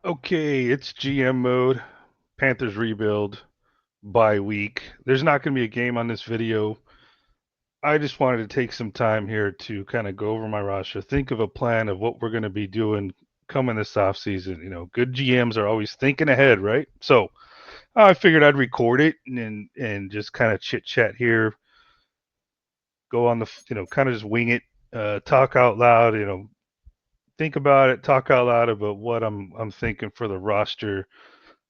Okay, it's GM mode. Panthers rebuild bye week. There's not going to be a game on this video. I just wanted to take some time here to kind of go over my roster, think of a plan of what we're going to be doing coming this off season. Good GMs are always thinking ahead, right? So I figured I'd record it and just kind of chit chat here, go on kind of just wing it, talk out loud, think about it, talk out loud about what I'm thinking for the roster,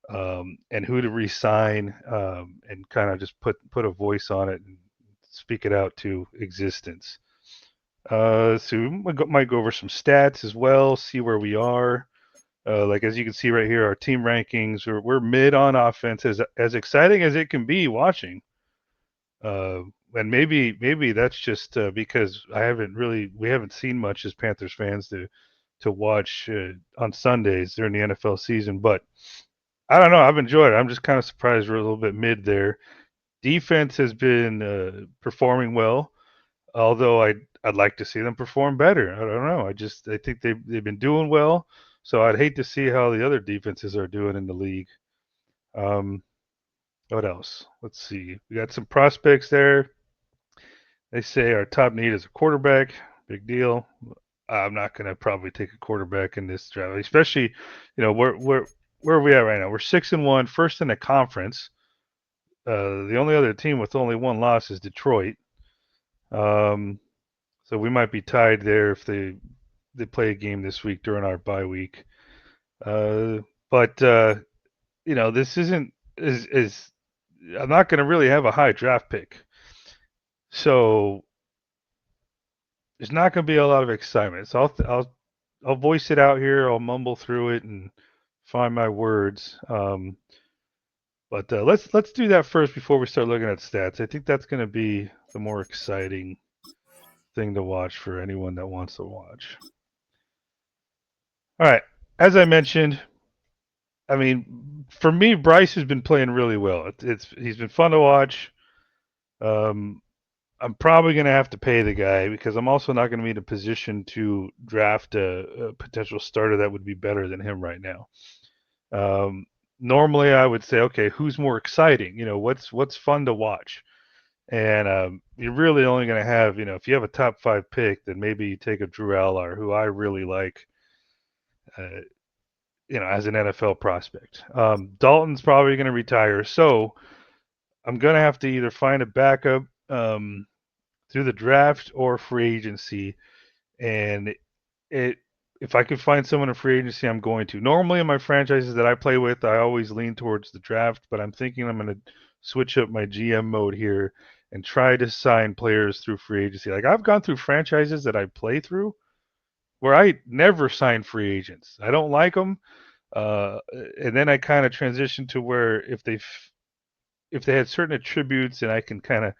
and who to resign, and kind of just put a voice on it and speak it out to existence. So we might go over some stats as well, see where we are. Like as you can see right here, our team rankings, we're mid on offense, as exciting as it can be watching. Uh, and maybe that's just because we haven't seen much as Panthers fans to watch on Sundays during the NFL season. But I don't know. I've enjoyed it. I'm just kind of surprised we're a little bit mid there. Defense has been performing well, although I'd like to see them perform better. I don't know. I think they've been doing well, so I'd hate to see how the other defenses are doing in the league. Um, what else? Let's see. We got some prospects there. They say our top need is a quarterback. Big deal. I'm not going to probably take a quarterback in this draft, especially, where are we at right now? We're 6-1, first in the conference. The only other team with only one loss is Detroit. Um, so we might be tied there if they play a game this week during our bye week. But this isn't is I'm not going to really have a high draft pick, so there's not going to be a lot of excitement. So I'll voice it out here. I'll mumble through it and find my words. But let's do that first before we start looking at stats. I think that's going to be the more exciting thing to watch for anyone that wants to watch. All right, as I mentioned, I mean, for me, Bryce has been playing really well. He's been fun to watch. Um, I'm probably going to have to pay the guy because I'm also not going to be in a position to draft a potential starter that would be better than him right now. Um, Normally, I would say, okay, who's more exciting? What's fun to watch? And you're really only going to have, if you have a top five pick, then maybe you take a Drew Aller, who I really like, uh, as an NFL prospect. Dalton's probably going to retire, so I'm going to have to either find a backup through the draft or free agency. And it if I could find someone in free agency, I'm going to. Normally, in my franchises that I play with, I always lean towards the draft, but I'm thinking I'm going to switch up my GM mode here and try to sign players through free agency. Like I've gone through franchises that I play through where I never sign free agents. I don't like them, uh, and then I kind of transition to where if they had certain attributes and I can kind of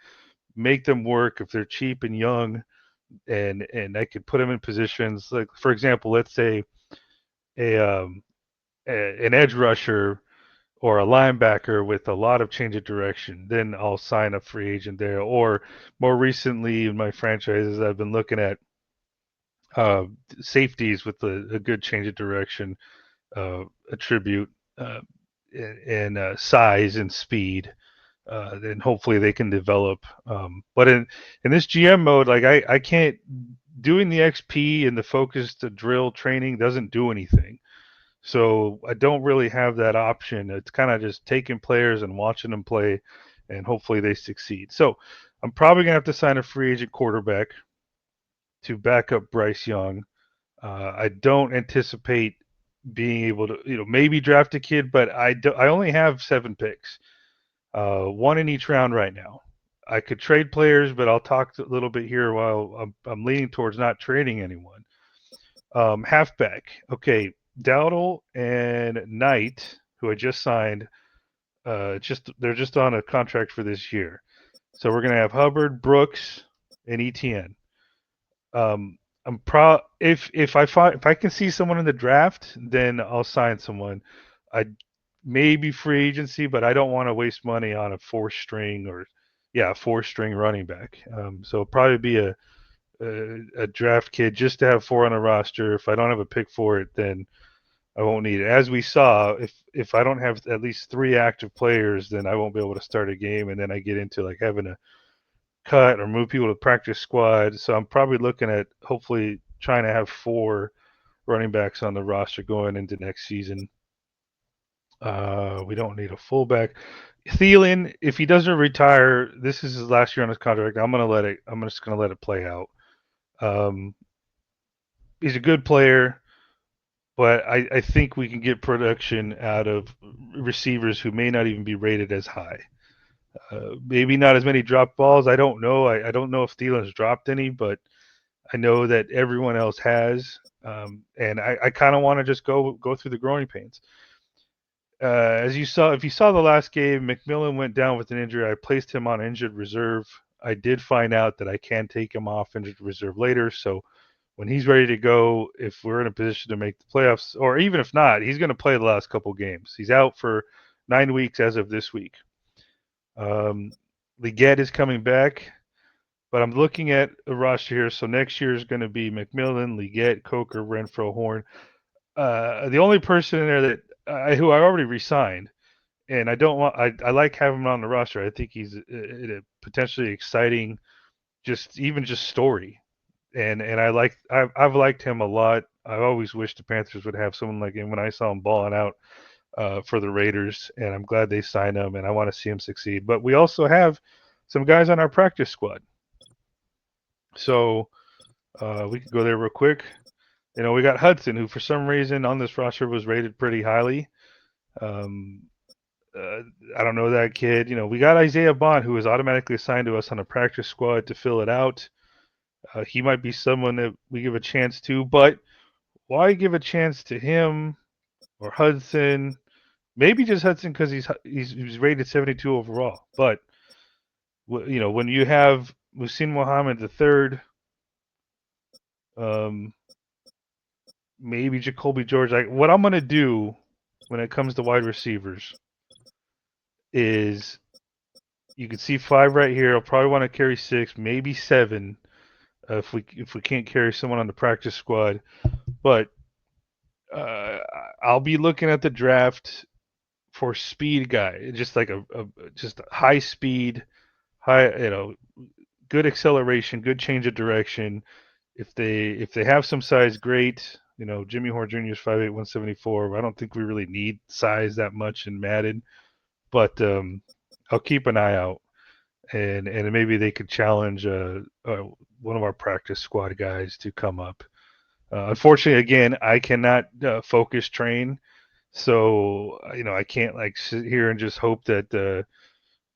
make them work if they're cheap and young, and I could put them in positions like, for example, let's say a, an edge rusher or a linebacker with a lot of change of direction, then I'll sign a free agent there. Or more recently in my franchises, I've been looking at uh, safeties with a good change of direction attribute, uh, and size and speed. Then hopefully they can develop. But in this GM mode, like I can't doing the XP and the focused drill training doesn't do anything. So I don't really have that option. It's kind of just taking players and watching them play, and hopefully they succeed. So I'm probably gonna have to sign a free agent quarterback to back up Bryce Young. I don't anticipate being able to, maybe draft a kid, but I only have 7 picks, one in each round right now. I could trade players, but I'll talk a little bit here while I'm leaning towards not trading anyone. Halfback. Okay, Dowdle and Knight, who I just signed, they're just on a contract for this year. So we're gonna have Hubbard, Brooks, and ETN. Um, I'm pro if I can see someone in the draft, then I'll sign someone. I maybe free agency, but I don't want to waste money on a four string or yeah, four string running back. So it'll probably be a draft kid just to have four on a roster. If I don't have a pick for it, then I won't need it. As we saw, if I don't have at least 3 active players, then I won't be able to start a game, and then I get into like having to cut or move people to practice squad. So I'm probably looking at hopefully trying to have 4 running backs on the roster going into next season. We don't need a fullback. Thielen, if he doesn't retire, this is his last year on his contract. I'm just gonna let it play out. Um, he's a good player, but I think we can get production out of receivers who may not even be rated as high. Maybe not as many drop balls. I don't know. I don't know if Thielen's dropped any, but I know that everyone else has. And I kind of want to just go through the growing pains. As you saw, if you saw the last game, McMillan went down with an injury. I placed him on injured reserve. I did find out that I can take him off injured reserve later. So when he's ready to go, if we're in a position to make the playoffs, or even if not, he's going to play the last couple games. He's out for 9 weeks as of this week. Leggett is coming back, but I'm looking at a roster here. So next year is going to be McMillan, Leggett, Coker, Renfro, Horn. The only person in there that who I already re-signed, and I don't want. I like having him on the roster. I think he's a potentially exciting, just story, and I've liked him a lot. I've always wished the Panthers would have someone like him when I saw him balling out for the Raiders, and I'm glad they signed him, and I want to see him succeed. But we also have some guys on our practice squad, so we can go there real quick. You know, we got Hudson, who for some reason on this roster was rated pretty highly. Um, uh, I don't know that kid. You know, we got Isaiah Bond, who is automatically assigned to us on a practice squad to fill it out. He might be someone that we give a chance to, but why give a chance to him or Hudson? Maybe just Hudson because he's rated 72 overall. But you know, when you have Musin Muhammad III, um, maybe Jacoby George. Like what I'm gonna do when it comes to wide receivers is you can see 5 right here. I'll probably want to carry 6, maybe 7 if we can't carry someone on the practice squad. But uh, I'll be looking at the draft for speed guy, just like a just high speed, high good acceleration, good change of direction. If they have some size, great. You know, Jimmy Horn Jr. is 5'8", 174. I don't think we really need size that much in Madden, but I'll keep an eye out, and maybe they could challenge one of our practice squad guys to come up. Unfortunately, again, I cannot focus train, so you know I can't like sit here and just hope that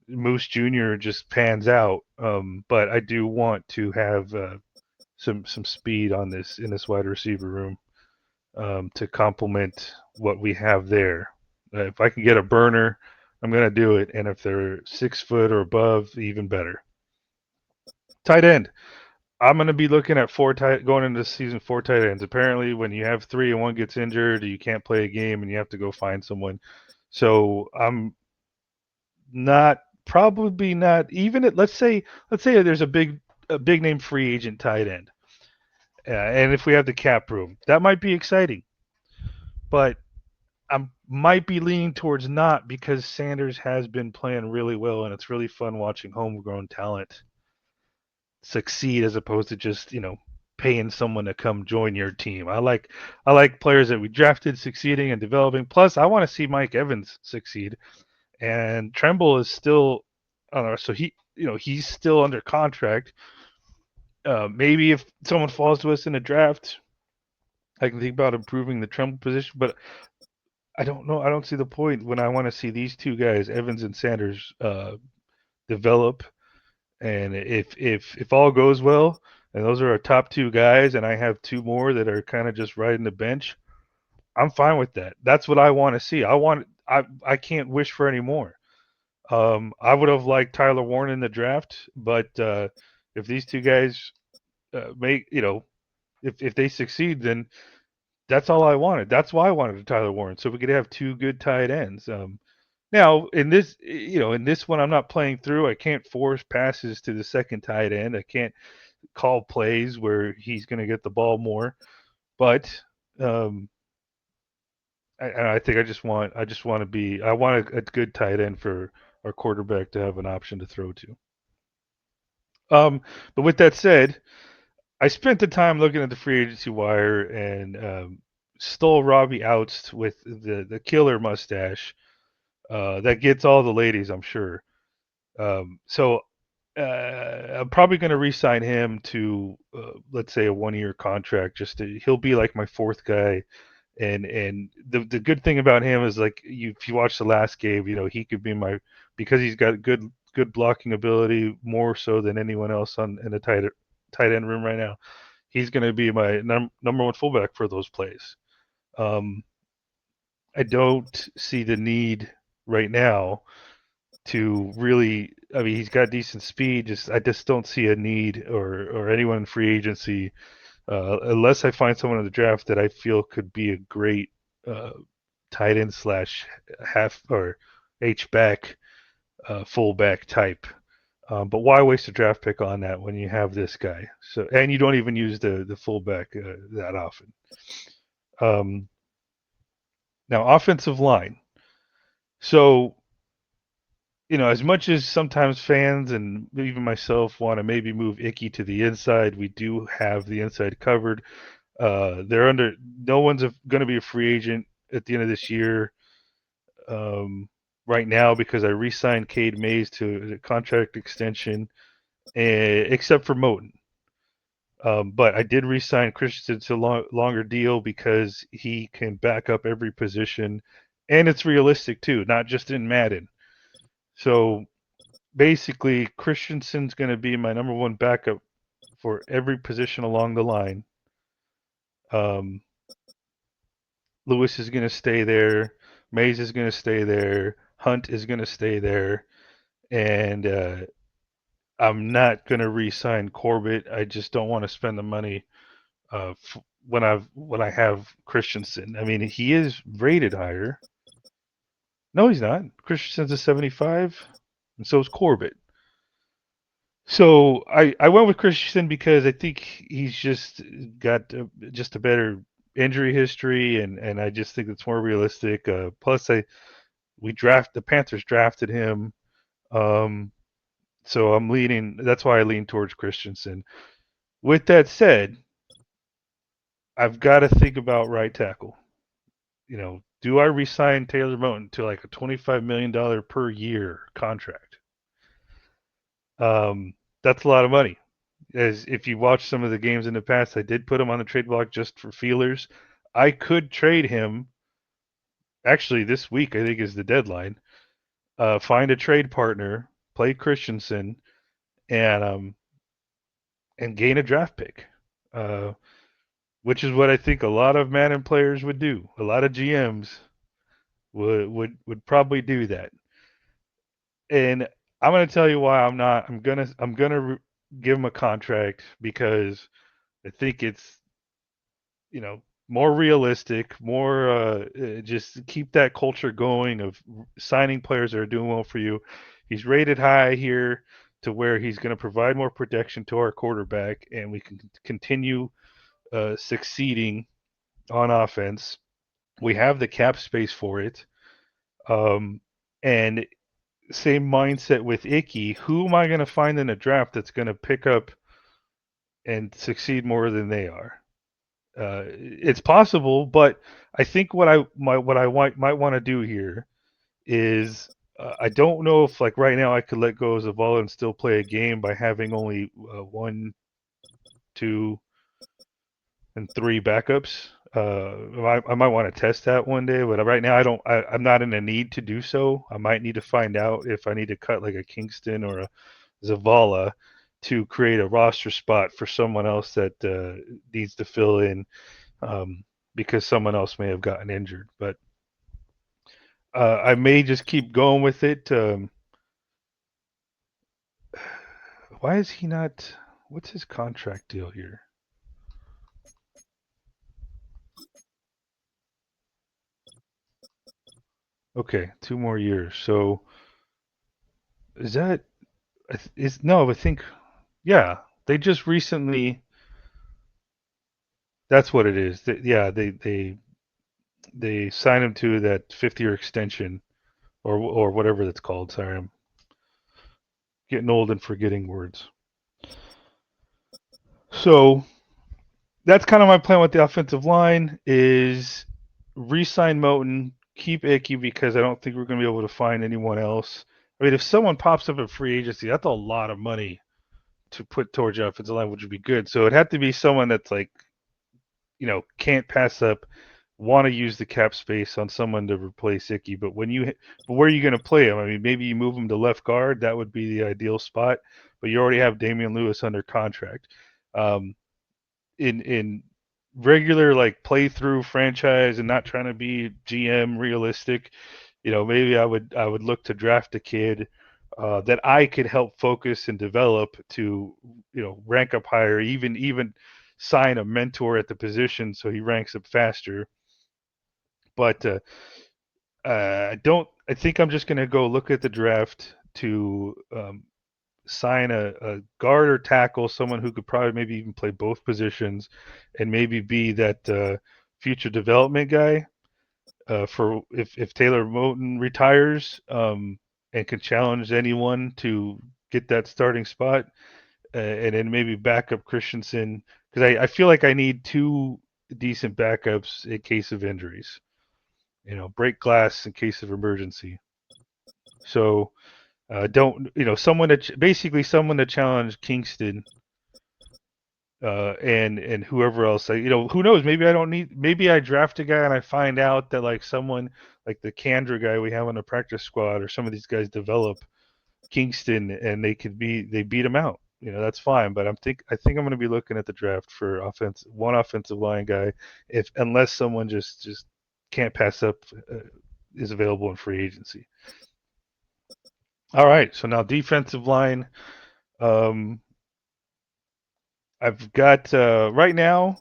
Moose Jr. just pans out. But I do want to have some speed on this in this wide receiver room to complement what we have there. If I can get a burner, I'm gonna do it, and if they're 6 foot or above, even better. Tight end. I'm going to be looking at going into the season 4 tight ends. Apparently, when you have 3 and one gets injured, you can't play a game, and you have to go find someone. So I'm not probably not even at let's say there's a big name free agent tight end, and if we have the cap room, that might be exciting. But I might be leaning towards not because Sanders has been playing really well, and it's really fun watching homegrown talent succeed as opposed to just paying someone to come join your team. I like players that we drafted succeeding and developing. Plus, I want to see Mike Evans succeed, and Tremble is still, I don't know, so he's still under contract. Maybe if someone falls to us in a draft, I can think about improving the Tremble position, but I don't know. I don't see the point when I want to see these 2 guys, Evans and Sanders, develop. And if all goes well, and those are our top 2 guys, and I have 2 more that are kind of just riding the bench, I'm fine with that. That's what I want to see. I can't wish for any more. I would have liked Tyler Warren in the draft, but if these 2 guys make if they succeed, then that's all I wanted. That's why I wanted a Tyler Warren, so we could have 2 good tight ends. Now, in this one, I'm not playing through. I can't force passes to the second tight end. I can't call plays where he's going to get the ball more. But I think I just want to be I want a good tight end for our quarterback to have an option to throw to. Um, but with that said, I spent the time looking at the free agency wire and stole Robbie Outs with the killer mustache that gets all the ladies, I'm sure. So I'm probably going to re-sign him to let's say a 1 year contract. He'll be like my fourth guy. And the good thing about him is like if you watch the last game, you know he could be my because he's got good blocking ability more so than anyone else on in the tight end room right now. He's going to be my number one fullback for those plays. Um, I don't see the need right now to really. I mean, he's got decent speed. I just don't see a need or anyone in free agency unless I find someone in the draft that I feel could be a great uh, tight end slash half or H back fullback type. But why waste a draft pick on that when you have this guy? So and you don't even use the fullback that often. Um, Now offensive line. So as much as sometimes fans and even myself want to maybe move Icky to the inside, we do have the inside covered. They're under. No one's going to be a free agent at the end of this year. Right now because I re-signed Cade Mays to a contract extension, except for Moten. But I did re-sign Christensen to a longer deal because he can back up every position, and it's realistic too, not just in Madden. So basically, Christensen's going to be my number one backup for every position along the line. Um, Lewis is going to stay there. Mays is going to stay there. Hunt is going to stay there. And I'm not going to re-sign Corbett. I just don't want to spend the money when I have Christensen. I mean, he is rated higher. No, he's not. Christensen's a 75, and so is Corbett. So I went with Christensen because I think he's just got just a better injury history, and I just think it's more realistic. Plus, the Panthers drafted him, um, so I'm leaning. That's why I lean towards Christensen. With that said, I've got to think about right tackle. Do I resign Taylor Moton to like a $25 million per year contract? That's a lot of money. As if you watch some of the games in the past, I did put him on the trade block just for feelers. I could trade him. Actually, this week I think is the deadline. Find a trade partner, play Christensen, and gain a draft pick, uh, which is what I think a lot of Madden players would do. A lot of GMs would probably do that. And I'm going to tell you why I'm not. I'm gonna give him a contract because I think it's more realistic, more just keep that culture going of signing players that are doing well for you. He's rated high here to where he's going to provide more protection to our quarterback, and we can continue succeeding on offense. We have the cap space for it, and same mindset with Icky. Who am I going to find in a draft that's going to pick up and succeed more than they are? It's possible, but I think might want to do here is I don't know if like right now I could let go of Zavala and still play a game by having only one, two, and three backups. I might want to test that one day, but right now I'm not in a need to do so. I might need to find out if I need to cut like a Kingston or a Zavala to create a roster spot for someone else that needs to fill in because someone else may have gotten injured. But I may just keep going with it. Why is he not? What's his contract deal here? Okay, 2 more years. So is that is no? I think yeah. They just recently. That's what it is. Yeah, they they signed him to that 5th-year extension, or whatever that's called. Sorry, I'm getting old and forgetting words. So that's kind of my plan with the offensive line is re-sign Moten, keep Icky because I don't think we're going to be able to find anyone else. I mean, if someone pops up at free agency, that's a lot of money to put towards your offensive line, which would be good. So it had to be someone that's like, can't pass up, want to use the cap space on someone to replace Icky. But where are you going to play him? I mean, maybe you move him to left guard. That would be the ideal spot. But you already have Damian Lewis under contract. In regular like playthrough franchise and not trying to be GM realistic, maybe I would look to draft a kid that I could help focus and develop to rank up higher, even sign a mentor at the position so he ranks up faster. But I think I'm just gonna go look at the draft to sign a guard or tackle, someone who could probably maybe even play both positions, and maybe be that future development guy for if Taylor Moton retires, and can challenge anyone to get that starting spot, and then maybe back up Christensen because I feel like I need two decent backups in case of injuries. Break glass in case of emergency. So don't someone basically someone to challenge Kingston and whoever else. Who knows? Maybe I draft a guy and I find out that like someone like the Kandra guy we have on the practice squad or some of these guys develop Kingston and they beat him out. That's fine. But I think I'm going to be looking at the draft for one offensive line guy, unless someone just can't pass up is available in free agency. All right, so now defensive line. I've got right now.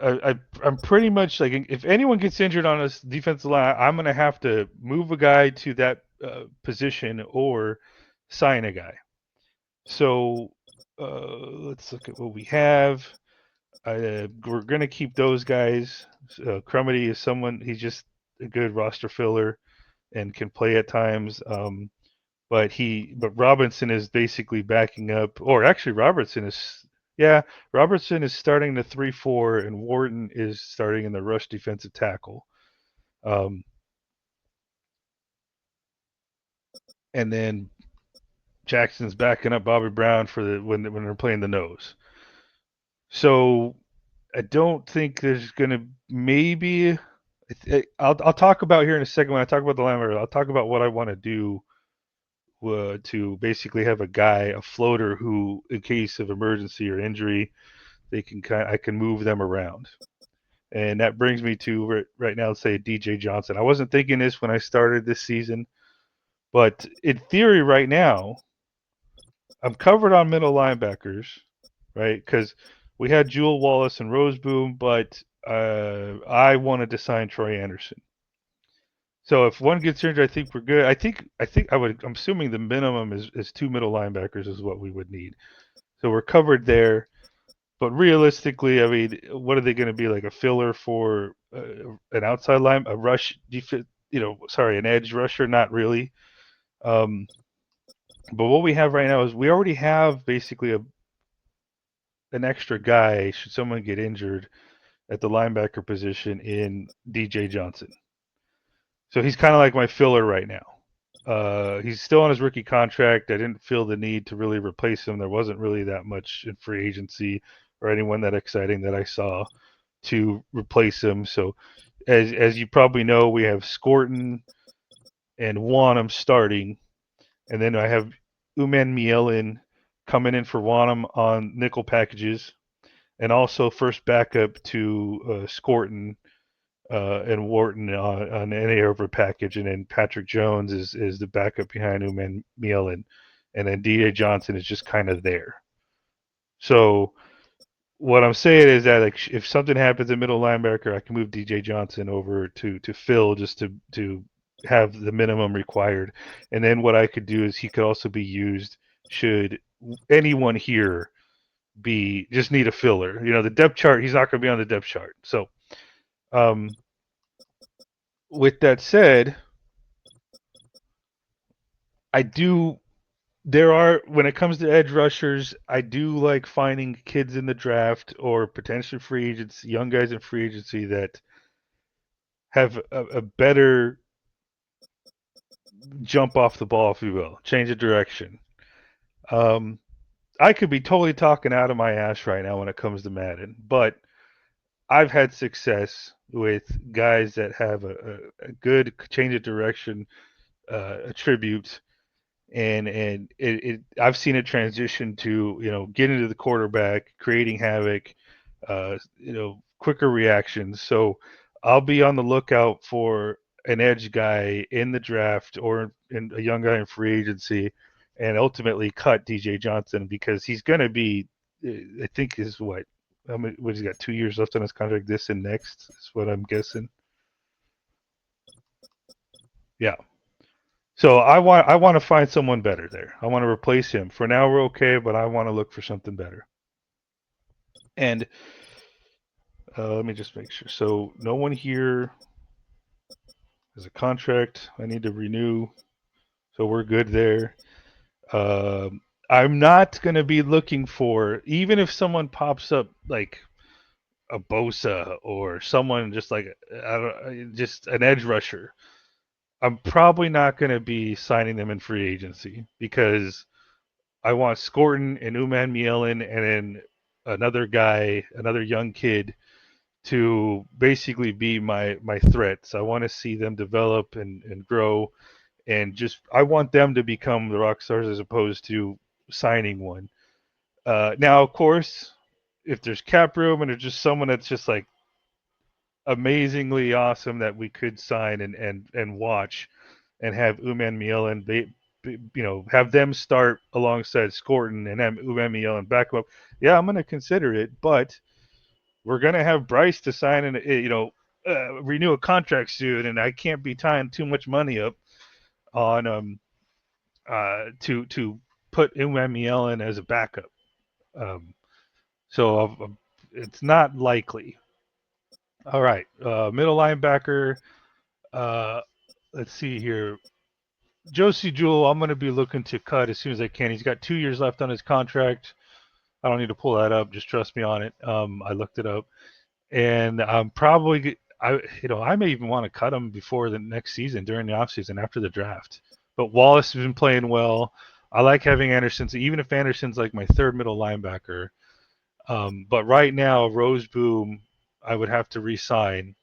I'm pretty much like if anyone gets injured on this defensive line, I'm gonna have to move a guy to that position or sign a guy. So let's look at what we have. We're gonna keep those guys. Crumity is someone. He's just a good roster filler and can play at times. But Robinson is basically backing up, or actually Robertson is starting the 3-4, and Wharton is starting in the rush defensive tackle. And then Jackson's backing up Bobby Brown for when they're playing the nose. So I don't think there's gonna maybe. I'll talk about here in a second when I talk about the linebacker. I'll talk about what I want to do to basically have a guy, a floater, who, in case of emergency or injury, I can move them around. And that brings me to right now, say DJ Johnson. I wasn't thinking this when I started this season, but in theory, right now, I'm covered on middle linebackers, right? Because we had Jewel Wallace and Roseboom, but I wanted to sign Troy Anderson. So if one gets injured, I think we're good. I'm assuming the minimum is two middle linebackers is what we would need. So we're covered there. But realistically, I mean, what are they going to be, like a filler for an outside line, a rush defense? An edge rusher? Not really. But what we have right now is we already have basically an extra guy should someone get injured at the linebacker position in DJ Johnson. So he's kind of like my filler right now. He's still on his rookie contract. I didn't feel the need to really replace him. There wasn't really that much in free agency or anyone that exciting that I saw to replace him. So as you probably know, we have Scorton and Wanham starting. And then I have Uman Mielin coming in for Wanham on nickel packages. And also first backup to Scorton and Wharton on any over package, and then Patrick Jones is the backup behind Uman Mielin, and then DJ Johnson is just kind of there. So what I'm saying is that like if something happens at middle linebacker, I can move DJ Johnson over to Phil just to have the minimum required, and then what I could do is he could also be used should anyone here just need a filler. The depth chart, he's not going to be on the depth chart, so. Um, with that said, I do. There are when it comes to edge rushers, I do like finding kids in the draft or potentially free agents, young guys in free agency that have a better jump off the ball, if you will, change of direction. Um, I could be totally talking out of my ass right now when it comes to Madden, but I've had success with guys that have a good change of direction attribute, and I've seen it transition to getting to the quarterback, creating havoc, quicker reactions. So I'll be on the lookout for an edge guy in the draft or in a young guy in free agency, and ultimately cut DJ Johnson because he's going to be, I think, is what. I mean, what he's got 2 years left on his contract. This and next is what I'm guessing. Yeah. So I want to find someone better there. I want to replace him. For now we're okay, but I want to look for something better. And let me just make sure. So no one here has a contract I need to renew. So we're good there. I'm not going to be looking for, even if someone pops up like a Bosa or someone just like I don't, just an edge rusher. I'm probably not going to be signing them in free agency because I want Scorton and Uman Mielen and then another guy, another young kid to basically be my threats. I want to see them develop and grow and just I want them to become the rock stars as opposed to signing one. Now, of course, if there's cap room and there's just someone that's just like amazingly awesome that we could sign and watch and have Uman Mielen have them start alongside Scorton and have Uman Mielen back them up. Yeah, I'm going to consider it, but we're going to have Bryce to sign and renew a contract soon, and I can't be tying too much money up on to put Uman Mielen as a backup. Um, so it's not likely. All right, middle linebacker. Uh, let's see here. Josie Jewell, I'm going to be looking to cut as soon as I can. He's got 2 years left on his contract. I don't need to pull that up. Just trust me on it. I looked it up, and I'm probably I may even want to cut him before the next season during the offseason after the draft. But Wallace has been playing well. I like having Anderson, so even if Anderson's like my third middle linebacker. But right now, Rose Boom, I would have to re-sign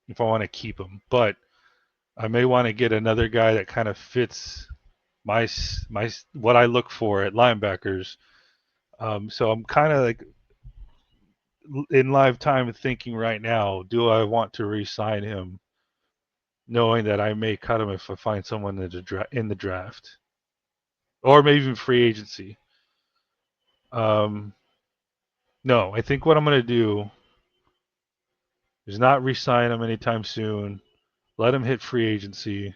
if I want to keep him. But I may want to get another guy that kind of fits my what I look for at linebackers. So I'm kind of like in live time thinking right now, do I want to re-sign him, knowing that I may cut him if I find someone in the draft, or maybe even free agency. No, I think what I'm going to do is not re-sign him anytime soon. Let him hit free agency,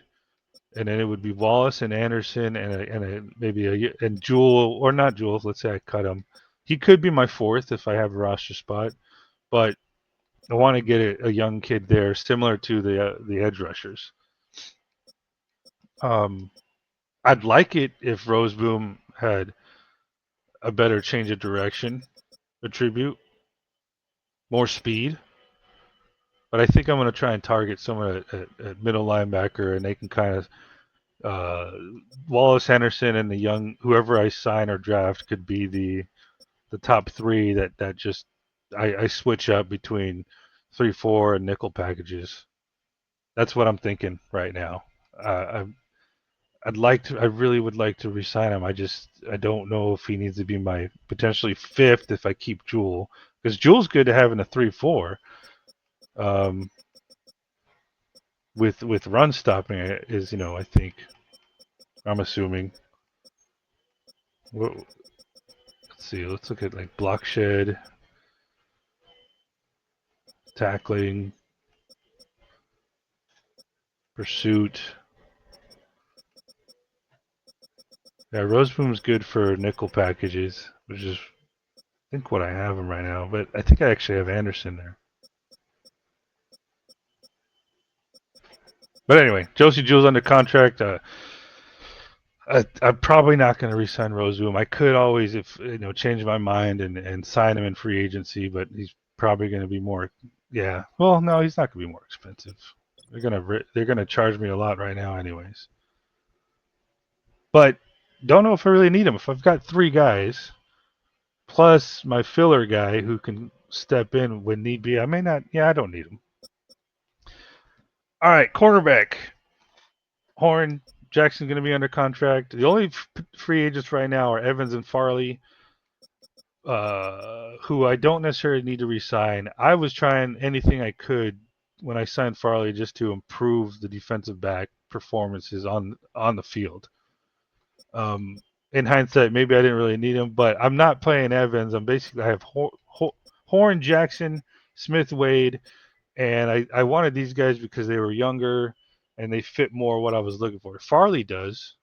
and then it would be Wallace and Anderson and Jewell or not Jewell. Let's say I cut him. He could be my fourth if I have a roster spot, but I want to get a young kid there, similar to the edge rushers. I'd like it if Roseboom had a better change of direction attribute, more speed. But I think I'm going to try and target someone at middle linebacker, and they can kind of Wallace Henderson and the young whoever I sign or draft could be the top three that just I switch up between 3-4 and nickel packages. That's what I'm thinking right now. I really would like to resign him. I don't know if he needs to be my potentially fifth if I keep Jewell, because Jewell's good to have in a 3-4. With run stopping is I think I'm assuming. Let's see. Let's look at like block shed, tackling, pursuit. Yeah, Roseboom's good for nickel packages, which is I think what I have him right now. But I think I actually have Anderson there. But anyway, Josie Jewell's under contract. I'm probably not going to re-sign Rosewoom. I could always, if change my mind and sign him in free agency, but he's probably going to be more. Yeah. Well, no, he's not going to be more expensive. They're gonna charge me a lot right now, anyways. But don't know if I really need him. If I've got three guys plus my filler guy who can step in when need be, I may not. Yeah, I don't need him. All right, cornerback. Horn Jackson's going to be under contract. The only free agents right now are Evans and Farley, who I don't necessarily need to re-sign. I was trying anything I could when I signed Farley just to improve the defensive back performances on the field. In hindsight, maybe I didn't really need him, but I'm not playing Evans. I have Horn, Jackson, Smith, Wade, and I wanted these guys because they were younger and they fit more what I was looking for. Farley does,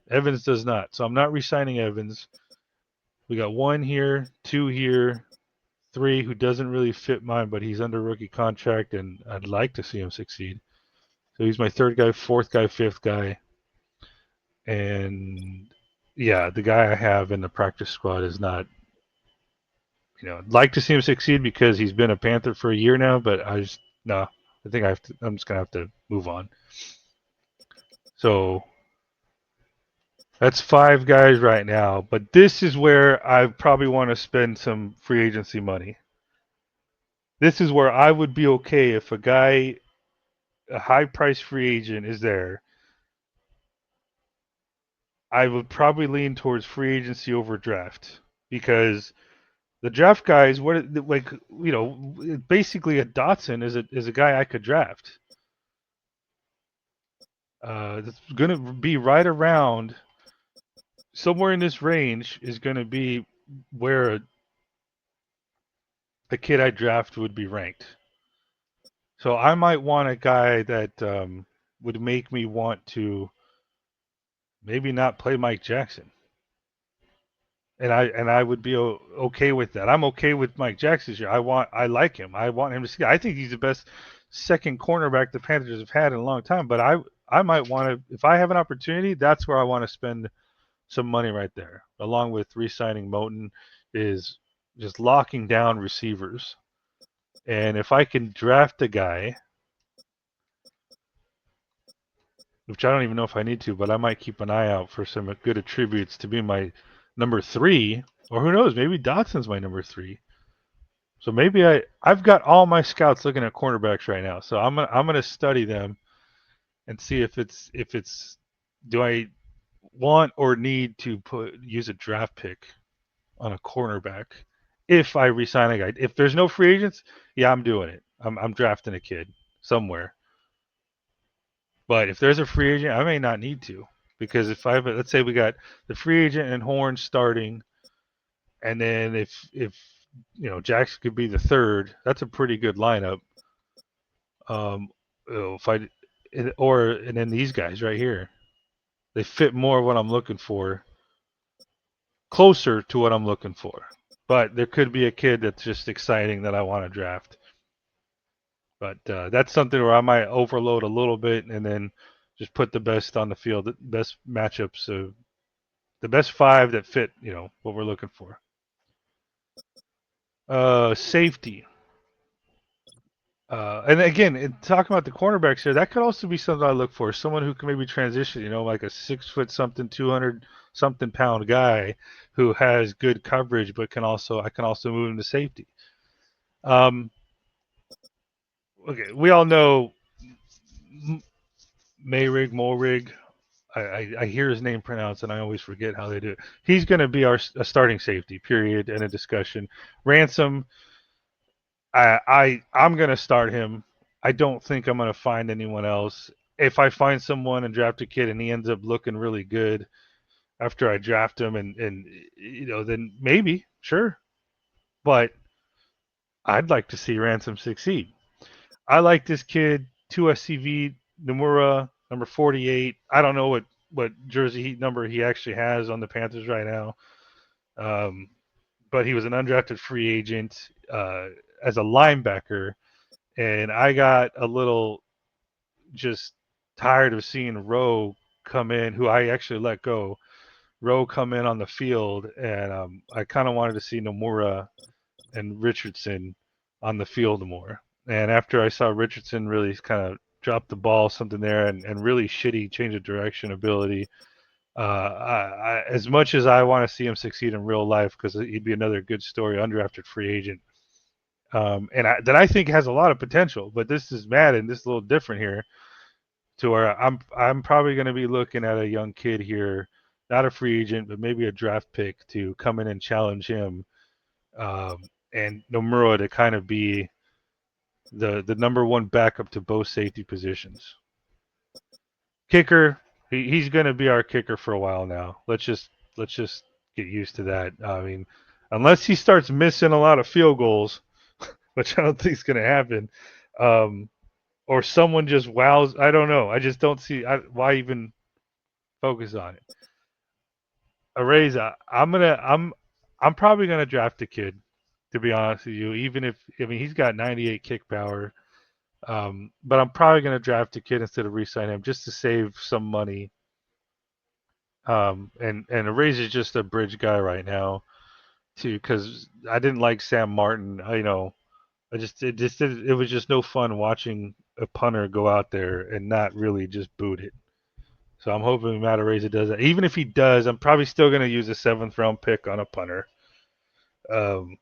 Evans does not, so I'm not re-signing Evans. We got one here, two here, three who doesn't really fit mine, but he's under rookie contract, and I'd like to see him succeed. So he's my third guy, fourth guy, fifth guy, and yeah, the guy I have in the practice squad is not. I'd like to see him succeed because he's been a Panther for a year now, but I just no. I think I'm just gonna have to move on. So that's five guys right now, but this is where I probably want to spend some free agency money. This is where I would be okay if a high price free agent is there. I would probably lean towards free agency over draft because the draft guys, basically a Dotson is a guy I could draft. It's going to be right around somewhere in this range is going to be where the kid I draft would be ranked. So I might want a guy that would make me want to maybe not play Mike Jackson. And I would be okay with that. I'm okay with Mike Jackson this year. I like him. I want him to see. I think he's the best second cornerback the Panthers have had in a long time. But I might want to, if I have an opportunity, that's where I want to spend some money right there, along with re-signing Moten, is just locking down receivers. And if I can draft a guy, which I don't even know if I need to, but I might keep an eye out for some good attributes to be my number three, or who knows, maybe Dotson's my number three. So maybe I've got all my scouts looking at cornerbacks right now. So I'm gonna study them and see if it's do I want or need to use a draft pick on a cornerback if I resign a guy. If there's no free agents, yeah, I'm doing it. I'm drafting a kid somewhere. But if there's a free agent, I may not need to because if I have let's say we got the free agent and Horn starting, and then if Jackson could be the third, that's a pretty good lineup. If I and then these guys right here, they fit more what I'm looking for, closer to what I'm looking for. But there could be a kid that's just exciting that I want to draft. But that's something where I might overload a little bit and then just put the best on the field, the best matchups, the best five that fit, what we're looking for. Safety. And again, talking about the cornerbacks here, that could also be something I look for. Someone who can maybe transition, like a 6 foot something, 200 something pound guy who has good coverage, but I can also move him to safety. Okay, we all know Mulrig. I hear his name pronounced and I always forget how they do it. He's going to be a starting safety, period, and a discussion. Ransom, I'm going to start him. I don't think I'm going to find anyone else. If I find someone and draft a kid and he ends up looking really good after I draft him, and then maybe, sure. But I'd like to see Ransom succeed. I like this kid, 2SCV, Nomura, number 48. I don't know what jersey number he actually has on the Panthers right now. But he was an undrafted free agent as a linebacker. And I got a little just tired of seeing Rowe come in, who I actually let go. Rowe come in on the field, and I kind of wanted to see Nomura and Richardson on the field more. And after I saw Richardson really kind of drop the ball, something there, and really shitty change of direction ability, as much as I want to see him succeed in real life, because he'd be another good story, undrafted free agent, that I think has a lot of potential. But this is Madden. This is a little different here, to where I'm probably going to be looking at a young kid here, not a free agent, but maybe a draft pick to come in and challenge him, and Nomura to kind of be the number one backup to both safety positions. Kicker, he's going to be our kicker for a while now. Let's just get used to that. I mean, unless he starts missing a lot of field goals, which I don't think is going to happen, um, or someone just wows. I don't know. I just don't see why even focus on it. Areza, I'm probably gonna draft a kid, to be honest with you. Even if I mean he's got 98 kick power, but I'm probably gonna draft a kid instead of re-sign him just to save some money. And Areza's just a bridge guy right now too, because I didn't like Sam Martin. It was just no fun watching a punter go out there and not really just boot it. So I'm hoping Matt Areza does that. Even if he does, I'm probably still going to use a 7th round pick on a punter. Um,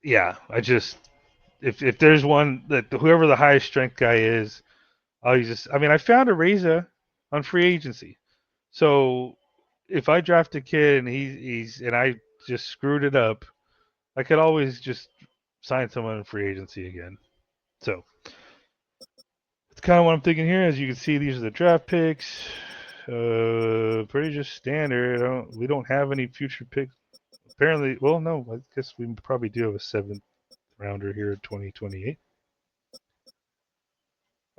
yeah, if there's one that whoever the highest strength guy is, I'll use this. I mean, I found Areza on free agency, so if I draft a kid and he's and I just screwed it up, I could always just sign someone in free agency again. So it's kind of what I'm thinking here. As you can see, these are the draft picks. Pretty just standard. We don't have any future picks. Apparently, well, no. I guess we probably do have a 7th rounder here in 2028.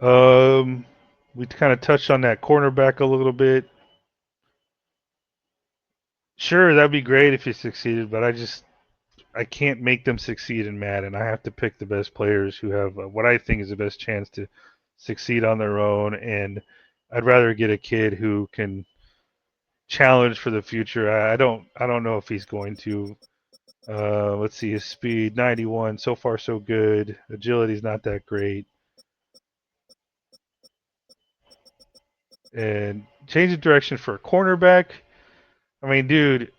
Um, we kind of touched on that cornerback a little bit. Sure, that'd be great if you succeeded, but I can't make them succeed in Madden. I have to pick the best players who have what I think is the best chance to succeed on their own, and I'd rather get a kid who can challenge for the future. I don't know if he's going to. Let's see his speed, 91. So far, so good. Agility's not that great. And change of direction for a cornerback. I mean, dude,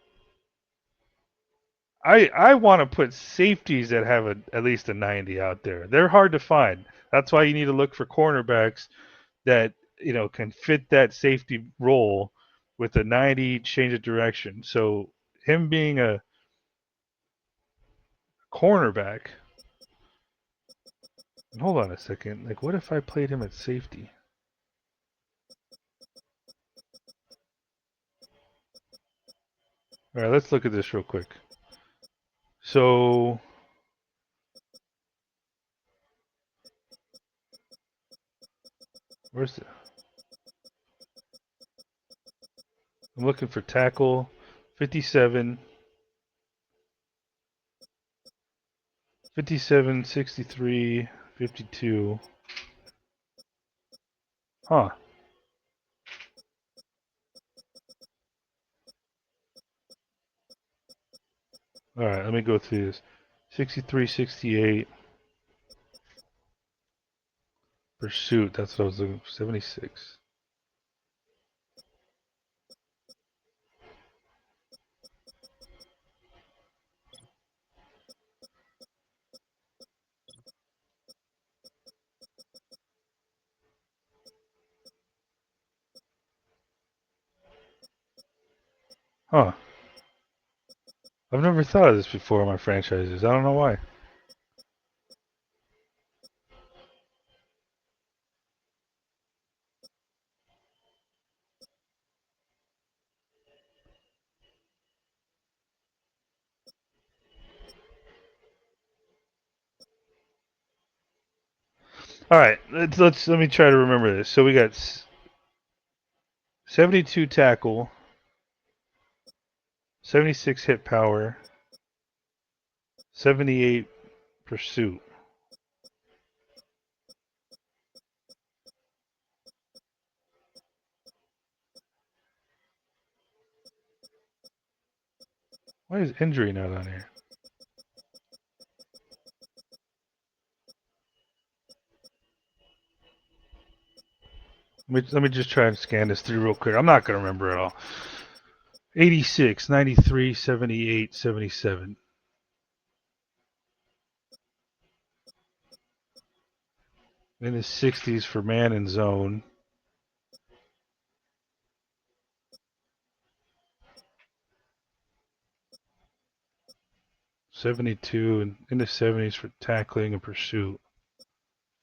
I want to put safeties that have at least a 90 out there. They're hard to find. That's why you need to look for cornerbacks that can fit that safety role with a 90 change of direction. So him being a cornerback. Hold on a second. Like, what if I played him at safety? All right, let's look at this real quick. So where's the? I'm looking for tackle, 57, 57, 63, 52. Huh. All right, let me go through this. 63, 68. Pursuit, that's what I was looking for. 76. Huh. I've never thought of this before in my franchises. I don't know why. All right, let me try to remember this. So we got 72 tackle, 76 hit power, 78 pursuit. Why is injury not on here? Let me just try and scan this through real quick. I'm not going to remember it all. 86, 93, 78, 77. In his 60s for man and zone. '72 and in the '70s for tackling and pursuit.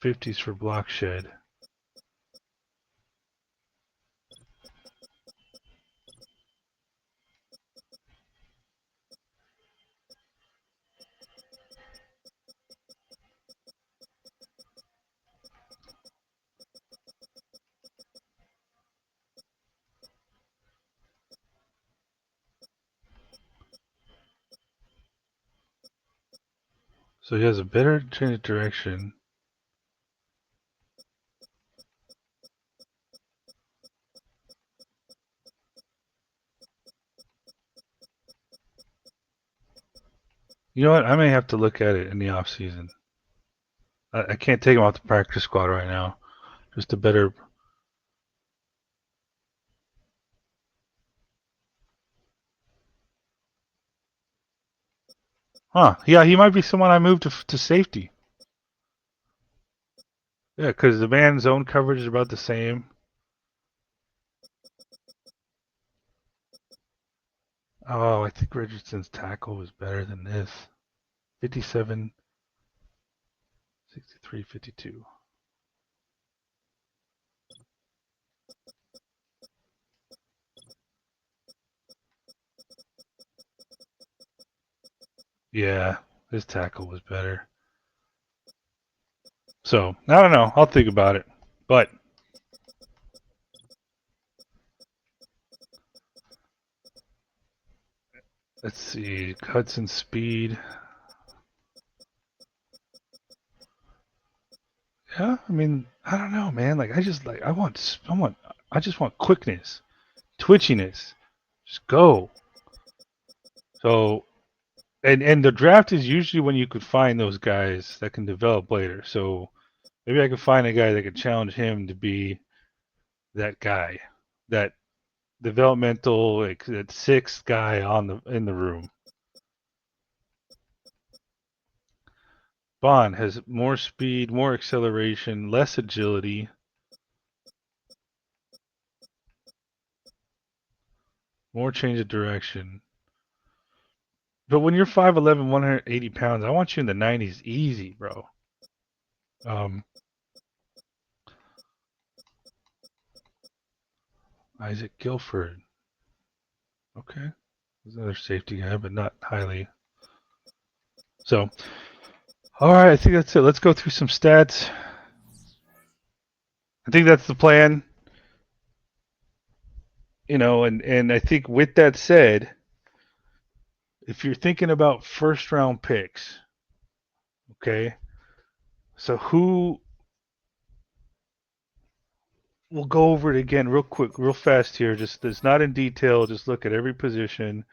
'50s for block shed. So he has a better change of direction. You know what? I may have to look at it in the off season. I can't take him off the practice squad right now. Just a better. Huh? Yeah, he might be someone I moved to safety. Yeah, because the man zone coverage is about the same. Oh, I think Richardson's tackle was better than this. 57, 63, 52. Yeah, his tackle was better. So, I don't know. I'll think about it. But let's see. Hudson speed. Yeah, I mean, I don't know, man. Like, I just want quickness, twitchiness. Just go. So, and the draft is usually when you could find those guys that can develop later. So maybe I could find a guy that could challenge him to be that guy, that developmental, like that sixth guy on the in the room. Bond has more speed, more acceleration, less agility, more change of direction. But when you're 5'11", 180 pounds, I want you in the 90s easy, bro. Um, Isaac Guilford. Okay. He's another safety guy, but not highly. So, all right, I think that's it. Let's go through some stats. I think that's the plan. And I think with that said, if you're thinking about first round picks, okay, so who we'll go over it again real quick, real fast here. Just it's not in detail. Just look at every position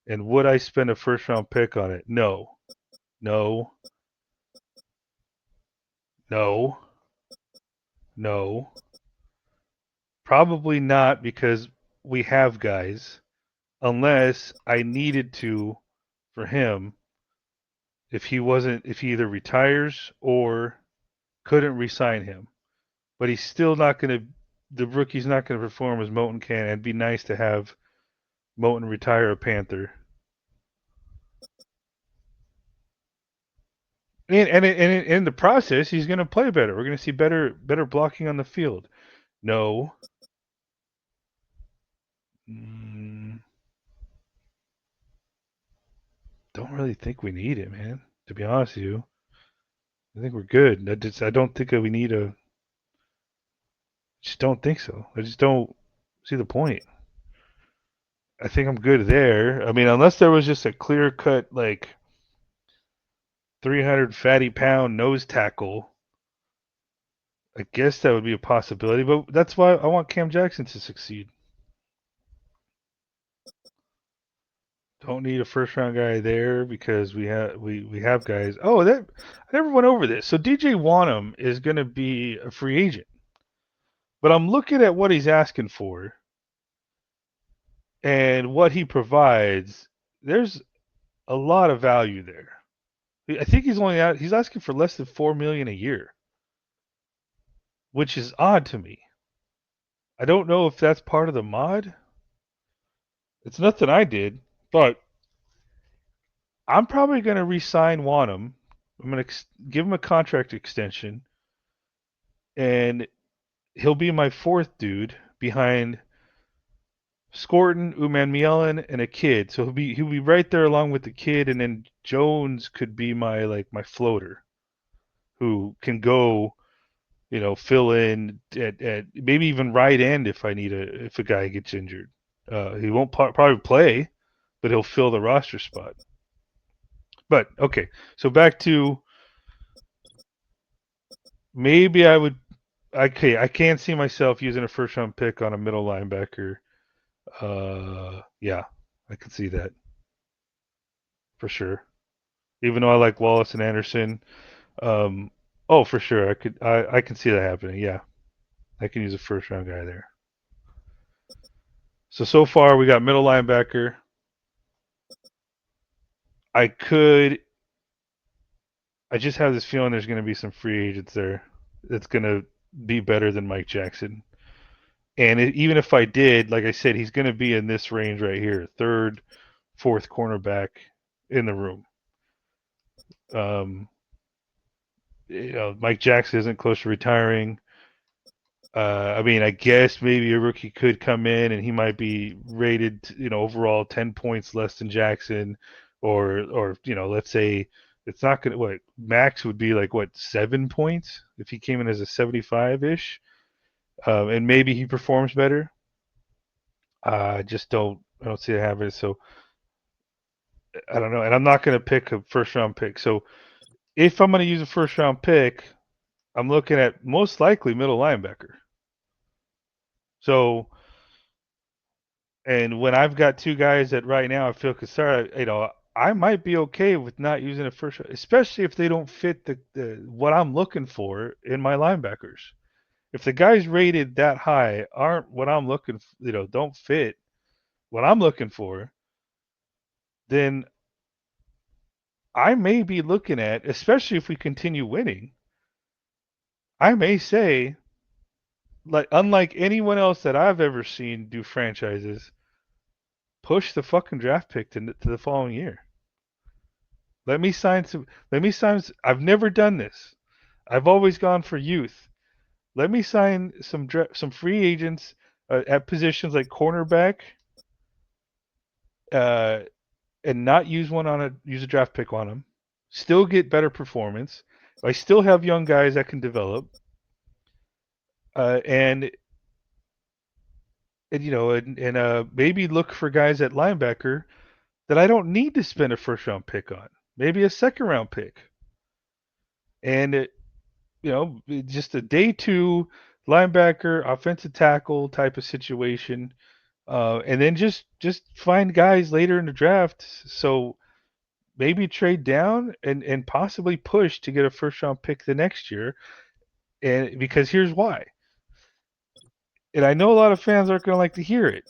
and would I spend a first round pick on it? No, no, no, no. Probably not because we have guys. Unless I needed to for him if he either retires or couldn't re-sign him. But he's still not going to. The rookie's not going to perform as Moten can. It'd be nice to have Moten retire a Panther. And in the process, he's going to play better. We're going to see better blocking on the field. No. Mm, don't really think we need it, man. To be honest with you, I think we're good. I don't think that we need a. Just don't think so. I just don't see the point. I think I'm good there. I mean, unless there was just a clear cut like 300 fatty pound nose tackle, I guess that would be a possibility. But that's why I want Cam Jackson to succeed. Don't need a first round guy there because we have guys. Oh, that I never went over this. So DJ Wanham is going to be a free agent, but I'm looking at what he's asking for and what he provides. There's a lot of value there. I think he's asking for less than 4 million a year, which is odd to me. I don't know if that's part of the mod. It's nothing I did, but I'm probably going to re-sign Wanham. I'm going to give him a contract extension, and he'll be my fourth dude behind Scorton, Uman and a kid. So he'll be right there along with the kid, and then Jones could be my floater who can go, fill in at maybe even right end if a guy gets injured. He won't probably play, but he'll fill the roster spot. But okay, so back to maybe I would. Okay, I can't see myself using a first round pick on a middle linebacker. Yeah, I could see that for sure. Even though I like Wallace and Anderson, um, oh for sure, I can see that happening. Yeah, I can use a first round guy there. So far we got middle linebacker. I could. I just have this feeling there's going to be some free agents there that's going to be better than Mike Jackson. And even if I did, like I said, he's going to be in this range right here, third, fourth cornerback in the room. Um, Mike Jackson isn't close to retiring. I mean, I guess maybe a rookie could come in and he might be rated, overall 10 points less than Jackson, or let's say it's not gonna what max would be like 7 points if he came in as a 75 ish, and maybe he performs better. I don't see it happening. So I don't know, and I'm not gonna pick a first round pick. So if I'm gonna use a first round pick, I'm looking at most likely middle linebacker. So, and when I've got two guys that right now I feel concerned, I might be okay with not using a first, especially if they don't fit the what I'm looking for in my linebackers. If the guys rated that high aren't what I'm looking, don't fit what I'm looking for, then I may be looking at, especially if we continue winning, I may say, like, unlike anyone else that I've ever seen do franchises, push the fucking draft pick to the following year. Let me sign some. Let me sign. I've never done this. I've always gone for youth. Let me sign some free agents at positions like cornerback, uh, and not use a draft pick on them. Still get better performance. I still have young guys that can develop, and maybe look for guys at linebacker that I don't need to spend a first round pick on. Maybe a second round pick, and just a day two linebacker, offensive tackle type of situation, and then just find guys later in the draft. So maybe trade down and possibly push to get a first round pick the next year. And because here's why, and I know a lot of fans aren't going to like to hear it,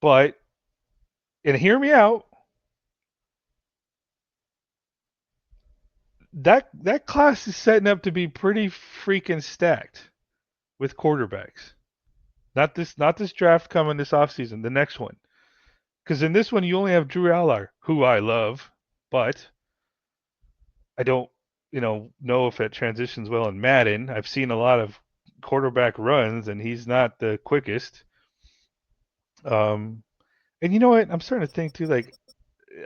but and hear me out. That class is setting up to be pretty freaking stacked with quarterbacks. Not this draft coming this offseason, the next one. Because in this one you only have Drew Aller, who I love, but I don't, know if it transitions well in Madden. I've seen a lot of quarterback runs, and he's not the quickest. And you know what? I'm starting to think too. Like,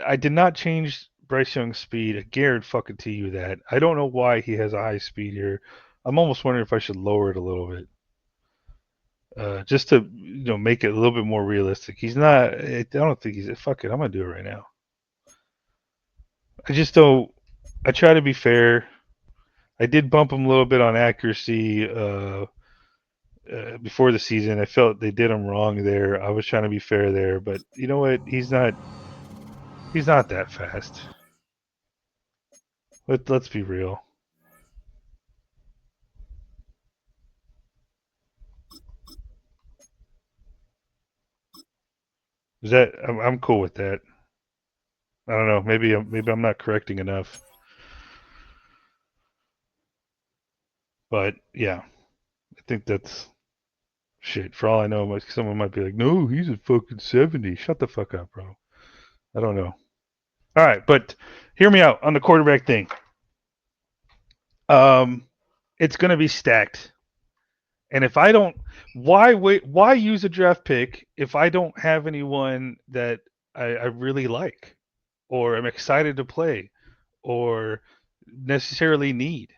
I did not change Bryce Young's speed. I guarantee fucking to you that. I don't know why he has a high speed here. I'm almost wondering if I should lower it a little bit, just to make it a little bit more realistic. He's not. I don't think he's. Fuck it. I'm gonna do it right now. I just don't. I try to be fair. I did bump him a little bit on accuracy, before the season. I felt they did him wrong there. I was trying to be fair there, but you know what? He's not. He's not that fast. Let's be real. Is that I'm cool with that. I don't know. Maybe I'm not correcting enough. But yeah, I think that's shit. For all I know, someone might be like, "No, he's a fucking 70." Shut the fuck up, bro. I don't know. All right, but hear me out on the quarterback thing. Um, it's gonna be stacked. And if I don't, why wait? Why use a draft pick if I don't have anyone that I really like, or I'm excited to play, or necessarily need?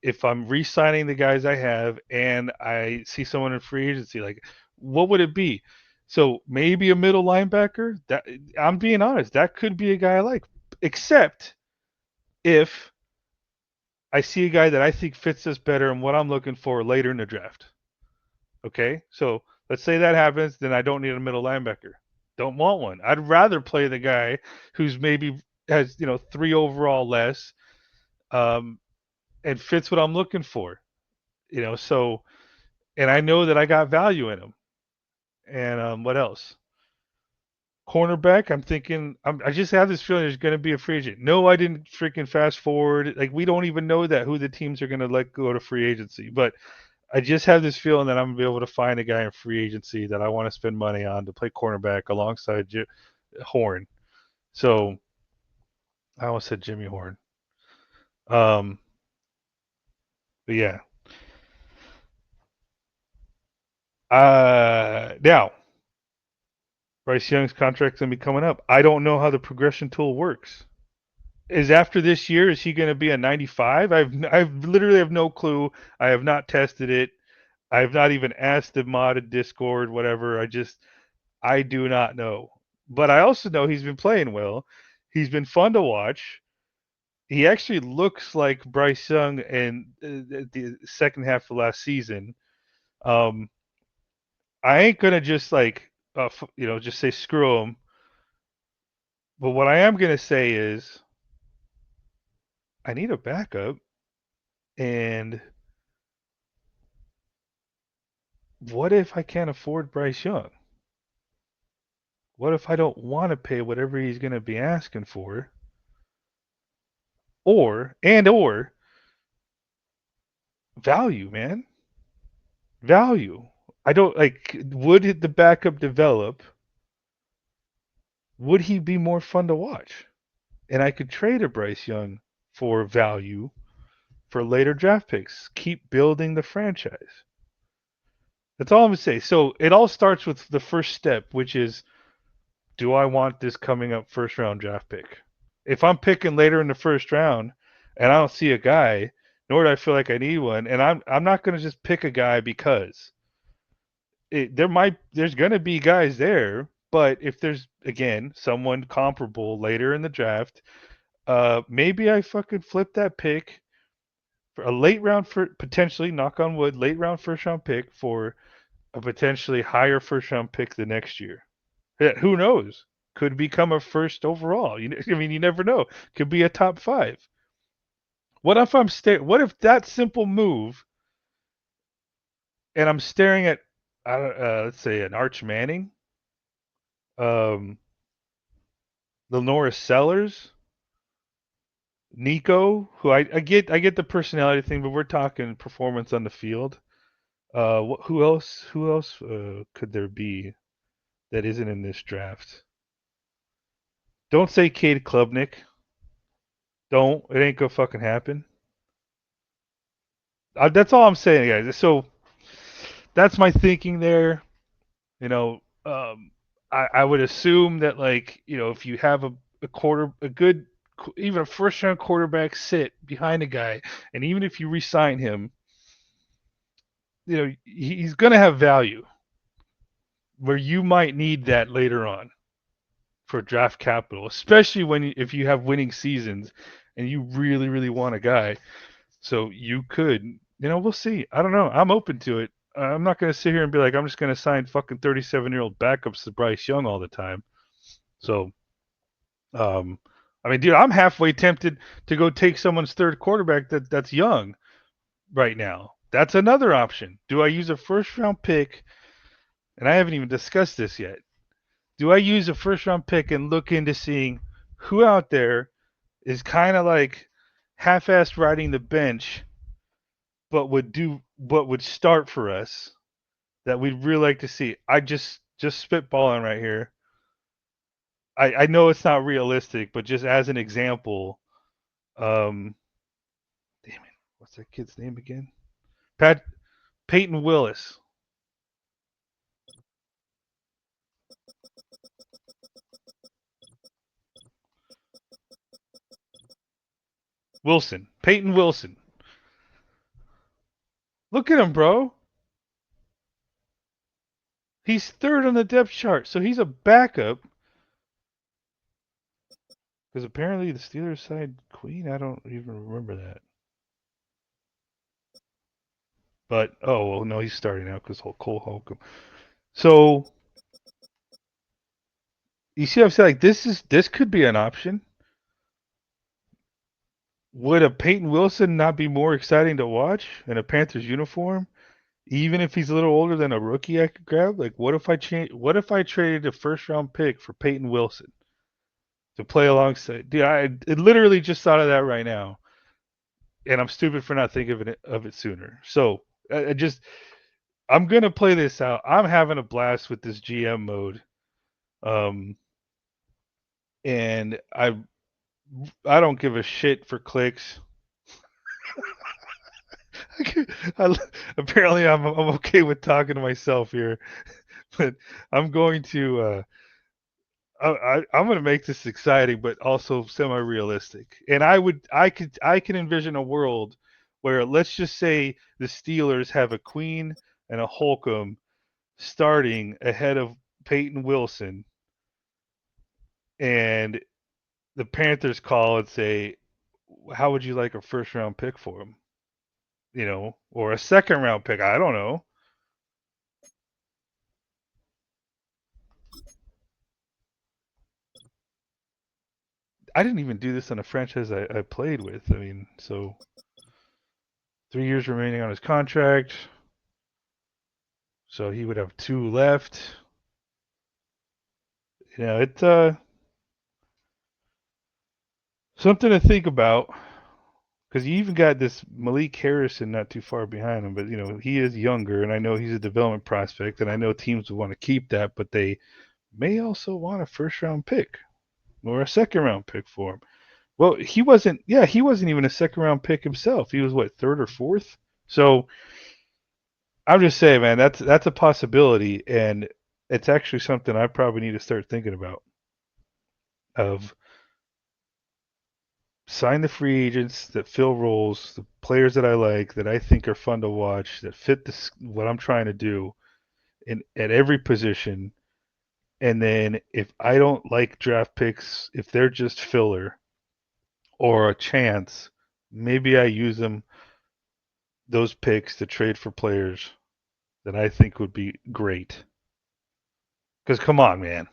If I'm re-signing the guys I have and I see someone in free agency, like what would it be? So maybe a middle linebacker. That I'm being honest, that could be a guy I like. Except if I see a guy that I think fits us better and what I'm looking for later in the draft. Okay, so let's say that happens, then I don't need a middle linebacker. Don't want one. I'd rather play the guy who's maybe has 3 overall less, um, and fits what I'm looking for. So and I know that I got value in him. And what else? Cornerback. I'm thinking. I just have this feeling there's going to be a free agent. No, I didn't freaking fast forward. Like we don't even know that who the teams are going to let go to free agency. But I just have this feeling that I'm gonna be able to find a guy in free agency that I want to spend money on to play cornerback alongside Horn. So I almost said Jimmy Horn. Um, but yeah. Now Bryce Young's contract's gonna be coming up. I don't know how the progression tool works. Is after this year, is he going to be a 95? I've literally have no clue. I have not tested it. I have not even asked the modded Discord, whatever. I do not know. But I also know he's been playing well. He's been fun to watch. He actually looks like Bryce Young in the second half of last season. Um, I ain't gonna just just say screw him. But what I am gonna say is I need a backup. And what if I can't afford Bryce Young? What if I don't want to pay whatever he's gonna be asking for? Or value, man. Value. I don't like. Would the backup develop? Would he be more fun to watch? And I could trade a Bryce Young for value for later draft picks. Keep building the franchise. That's all I'm gonna say. So it all starts with the first step, which is, do I want this coming up first round draft pick? If I'm picking later in the first round and I don't see a guy, nor do I feel like I need one, and I'm not gonna just pick a guy because there's gonna be guys there, but if there's again someone comparable later in the draft, maybe I fucking flip that pick for a late round for potentially knock on wood late round first round pick for a potentially higher first round pick the next year. Yeah, who knows? Could become a first overall. I mean, you never know. Could be a top 5. What if What if that simple move, and I'm staring at, let's say an Arch Manning, um, Lenora Sellers, Nico, who I get the personality thing, but we're talking performance on the field. Who else? Who else could there be that isn't in this draft? Don't say Cade Klubnik. Don't. It ain't gonna fucking happen. That's all I'm saying, guys. So that's my thinking there. You know, I would assume that if you have a good, even a first round quarterback sit behind a guy, and even if you re-sign him, he's going to have value where you might need that later on for draft capital, especially if you have winning seasons and you really really want a guy. So you could, we'll see. I don't know. I'm open to it. I'm not going to sit here and be like, I'm just going to sign fucking 37-year-old backups to Bryce Young all the time. So, um, I mean, dude, I'm halfway tempted to go take someone's third quarterback that's young right now. That's another option. Do I use a first round pick? And I haven't even discussed this yet. Do I use a first round pick and look into seeing who out there is kind of like half-assed riding the bench, but would start for us that we'd really like to see? I just spitballing right here. I know it's not realistic, but just as an example, um, damn it, what's that kid's name again? Pat Peyton Willis. Wilson. Peyton Wilson. Look at him, bro. He's third on the depth chart, so he's a backup. Because apparently the Steelers signed Queen. I don't even remember that. But oh well, no, he's starting out because Cole Holcomb. So you see, what I'm saying, like this could be an option. Would a Peyton Wilson not be more exciting to watch in a Panthers uniform? Even if he's a little older than a rookie I could grab? Like what if I change what if I traded a first round pick for Peyton Wilson to play alongside? Dude, I literally just thought of that right now. And I'm stupid for not thinking of it sooner. So I just I'm gonna play this out. I'm having a blast with this GM mode. Um and I don't give a shit for clicks. I, apparently, I'm okay with talking to myself here, but I'm going to I'm going to make this exciting, but also semi-realistic. And I can envision a world where let's just say the Steelers have a Queen and a Holcomb starting ahead of Peyton Wilson, and the Panthers call and say, "How would you like a first round pick for him?" Or a second round pick. I don't know. I didn't even do this on a franchise I played with. I mean, so 3 years remaining on his contract. So he would have two left. It's something to think about because you even got this Malik Harrison not too far behind him, but he is younger, and I know he's a development prospect, and I know teams would want to keep that, but they may also want a first round pick or a second round pick for him. Well, he wasn't. Yeah, he wasn't even a second round pick himself. He was what, third or fourth. So I'm just saying, man, that's a possibility, and it's actually something I probably need to start thinking about. Of sign the free agents that fill roles, the players that I like, that I think are fun to watch, that fit what I'm trying to do in at every position. And then if I don't like draft picks, if they're just filler or a chance, maybe I use those picks to trade for players that I think would be great. Because come on, man,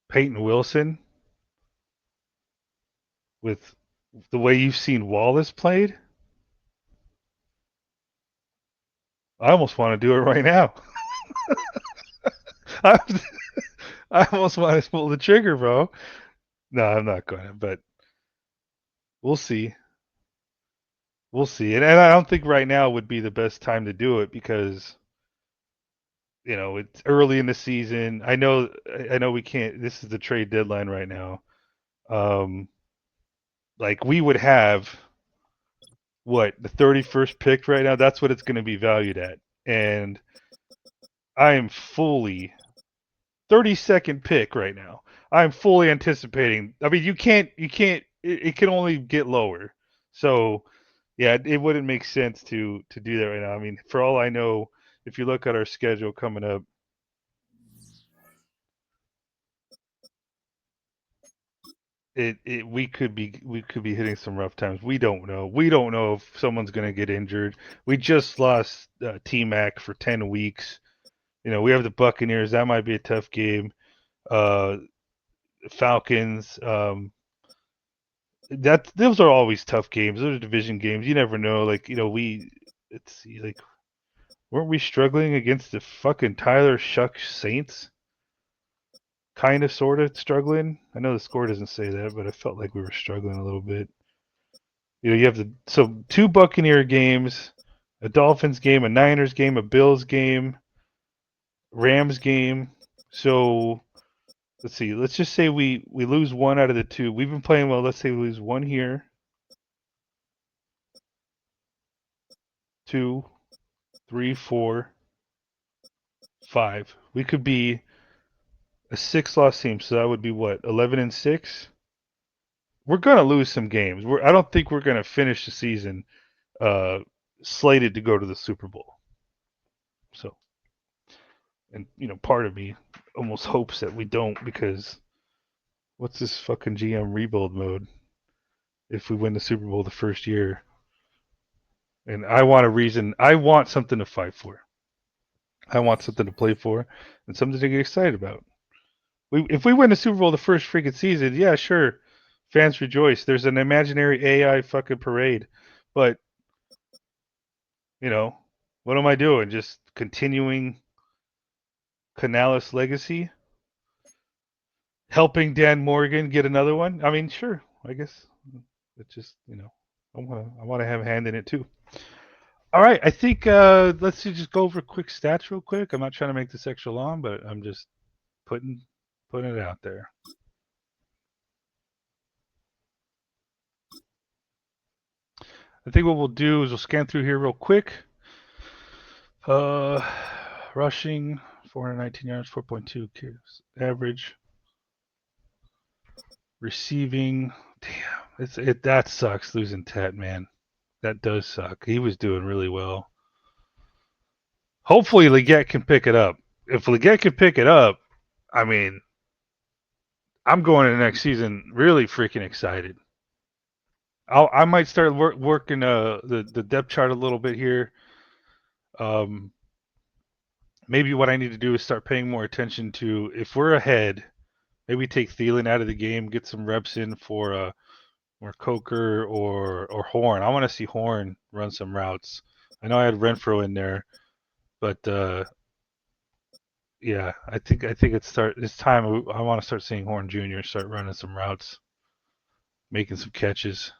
Peyton Wilson with the way you've seen Wallace played, I almost want to do it right now. I, I almost want to pull the trigger, bro. No, I'm not going to, but we'll see. We'll see. And I don't think right now would be the best time to do it because it's early in the season. I know we can't. This is the trade deadline right now. Um, like we would have what, the 31st pick right now. That's what it's going to be valued at, and I am fully 32nd pick right now. I'm fully anticipating. I mean, it can only get lower. So, yeah, it wouldn't make sense to do that right now. I mean, for all I know, if you look at our schedule coming up, we could be hitting some rough times. We don't know. We don't know if someone's going to get injured. We just lost T-Mac for 10 weeks. We have the Buccaneers. That might be a tough game. Uh, Falcons. Those are always tough games. Those are division games. You never know. Let's see. Weren't we struggling against the fucking Tyler Shuck Saints? Kind of, sort of struggling. I know the score doesn't say that, but I felt like we were struggling a little bit. You have two Buccaneer games, a Dolphins game, a Niners game, a Bills game, Rams game. So let's see. Let's just say we lose one out of the two. We've been playing well. Let's say we lose one here, two, three, four, five. We could be a six-loss team. So that would be what, 11-6. We're gonna lose some games. I don't think we're gonna finish the season uh, slated to go to the Super Bowl. So, and part of me almost hopes that we don't, because what's this fucking GM rebuild mode if we win the Super Bowl the first year? And I want a reason. I want something to fight for. I want something to play for, and something to get excited about. If we win the Super Bowl the first freaking season, yeah, sure, fans rejoice. There's an imaginary AI fucking parade, but what am I doing? Just continuing Canales' legacy, helping Dan Morgan get another one. I mean, sure, I guess it's just I want to have a hand in it too. All right, I think let's just go over quick stats real quick. I'm not trying to make this extra long, but I'm just putting it out there. I think what we'll do is we'll scan through here real quick. Rushing 419 yards, 4.2 kills average. Receiving, damn, that sucks losing Tet, man. That does suck. He was doing really well. Hopefully Leggett can pick it up. If Leggett can pick it up, I mean, I'm going into next season really freaking excited. I might start working the depth chart a little bit here. Maybe what I need to do is start paying more attention to, if we're ahead, maybe take Thielen out of the game, get some reps in for or Coker or Horn. I want to see Horn run some routes. I know I had Renfro in there, but yeah, I think it's time. I want to start seeing Horn Jr. start running some routes, making some catches.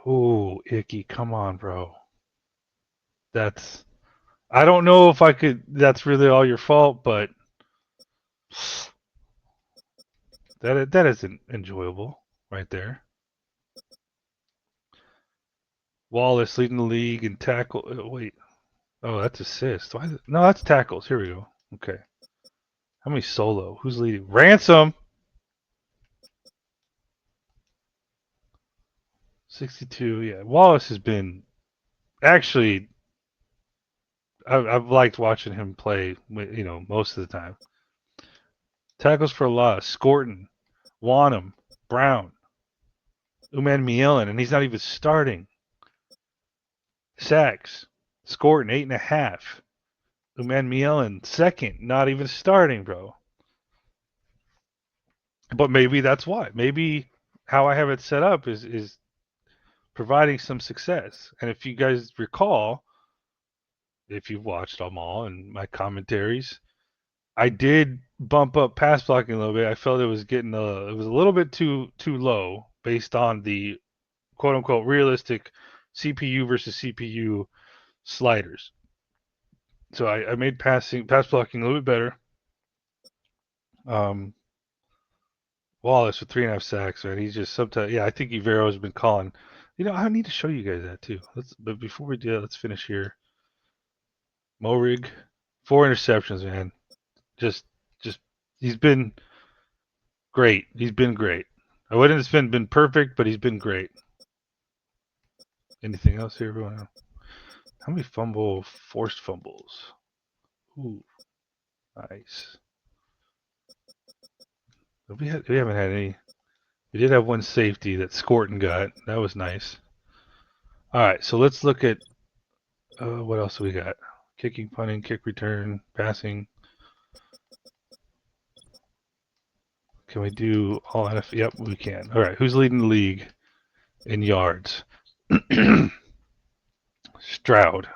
Oh, Icky, come on, bro. I don't know if I could. That's really all your fault, but that isn't enjoyable right there. Wallace leading the league in tackle. Wait, oh, that's assist. No, that's tackles. Here we go. Okay. How many solo? Who's leading? Ransom. 62. Yeah, Wallace has been actually. I've liked watching him play. Most of the time. Tackles for loss. Scorton, Wanham, Brown, Uman Mielen, and he's not even starting. Sacks. Scorton 8.5. Uman Mielen second, not even starting, bro. But maybe that's why. Maybe how I have it set up is providing some success. And if you guys recall, if you've watched them all and my commentaries, I did bump up pass blocking a little bit. I felt it was it was a little bit too low based on the quote unquote realistic CPU versus CPU sliders. So I made pass blocking a little bit better. Wallace with 3.5 sacks, man. He's just sometimes, yeah. I think Evero has been calling. I need to show you guys that too. But before we do that, let's finish here. Morig, 4 interceptions, man. Just he's been great. He's been great. I wouldn't have been perfect, but he's been great. Anything else here, everyone? How many forced fumbles? Ooh, nice. We haven't had any. We did have one safety that Scorton got. That was nice. All right, so let's look at what else we got. Kicking, punting, kick return, passing. Can we do all NFL? Yep, we can. All right, who's leading the league in yards? Stroud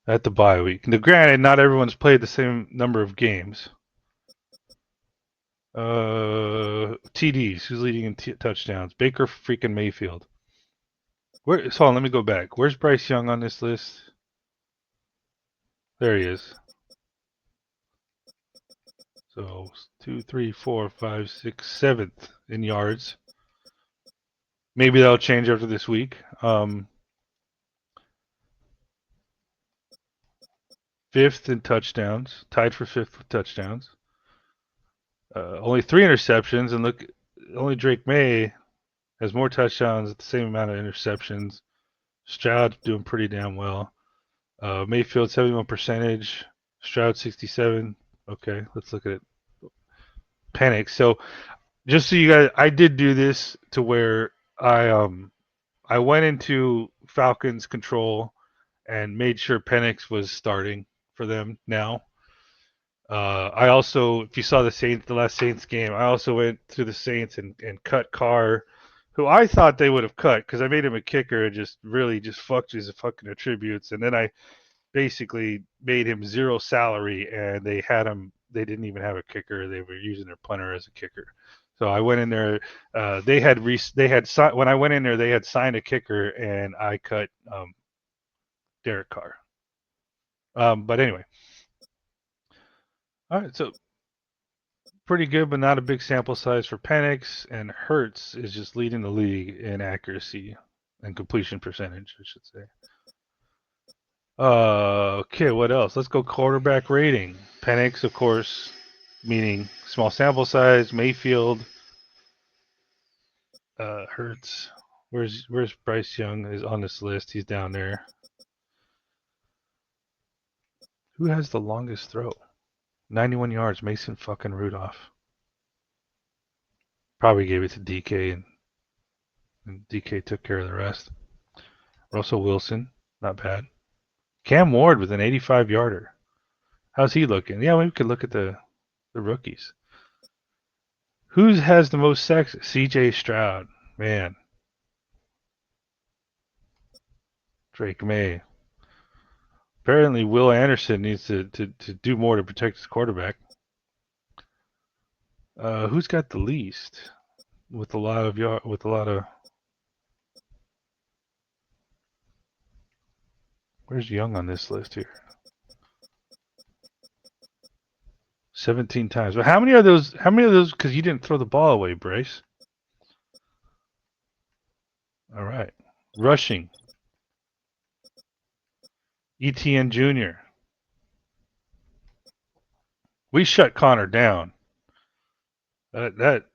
at the bye week. Now, granted, not everyone's played the same number of games. TDs. Who's leading in touchdowns? Baker freaking Mayfield. Hold on, let me go back. Where's Bryce Young on this list? There he is. So 2, 3, 4, 5, 6, 7th in yards. Maybe that'll change after this week. 5th in touchdowns, tied for 5th with touchdowns. Only 3 interceptions, and look, only Drake May has more touchdowns at the same amount of interceptions. Stroud's doing pretty damn well. Mayfield 71 percentage, Stroud 67. Okay, let's look at it. Panic. So just so you guys, I did do this to where I went into Falcons control and made sure Penix was starting for them now. I also, if you saw the last Saints game, I also went through the Saints and cut Carr, who I thought they would have cut because I made him a kicker and just really just fucked his fucking attributes. And then I basically made him zero salary, and they had him. They didn't even have a kicker. They were using their punter as a kicker. So I went in there. When I went in there, they had signed a kicker, and I cut Derek Carr. But anyway, all right. So pretty good, but not a big sample size for Penix, and Hertz is just leading the league in accuracy and completion percentage, I should say. Okay, what else? Let's go quarterback rating. Penix, of course, meaning small sample size. Mayfield, Hertz. Where's Bryce Young is on this list? He's down there. Who has the longest throw? 91 yards. Mason fucking Rudolph. Probably gave it to DK, and DK took care of the rest. Russell Wilson, not bad. Cam Ward with an 85-yarder. How's he looking? Yeah, we could look at the rookies. Who has the most sacks? CJ Stroud. Man. Drake May. Apparently, Will Anderson needs to do more to protect his quarterback. Who's got the least? With a lot of. Where's Young on this list here? 17 times. But how many are those? How many of those? Because you didn't throw the ball away, Bryce. All right. Rushing. ETN Jr. We shut Connor down. That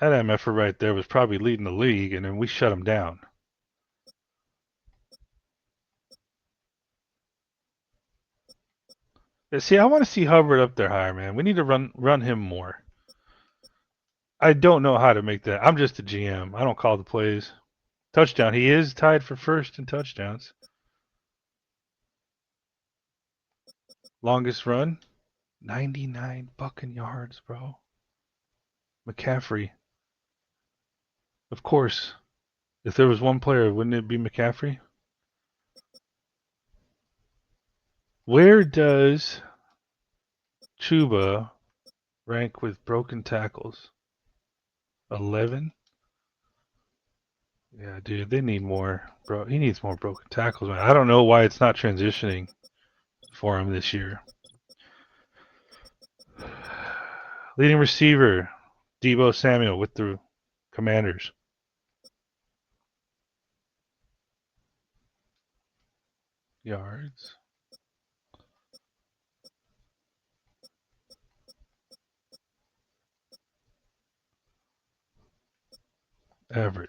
MFer right there was probably leading the league, and then we shut him down. See, I want to see Hubbard up there higher, man. We need to run him more. I don't know how to make that. I'm just a GM. I don't call the plays. Touchdown. He is tied for first in touchdowns. Longest run, 99 fucking yards, bro. McCaffrey. Of course. If there was one player, wouldn't it be McCaffrey? Where does Chuba rank with broken tackles? 11? Yeah, dude, they need more, bro. He needs more broken tackles, man. I don't know why it's not transitioning for him this year. Leading receiver, Deebo Samuel with the Commanders. Yards. Average.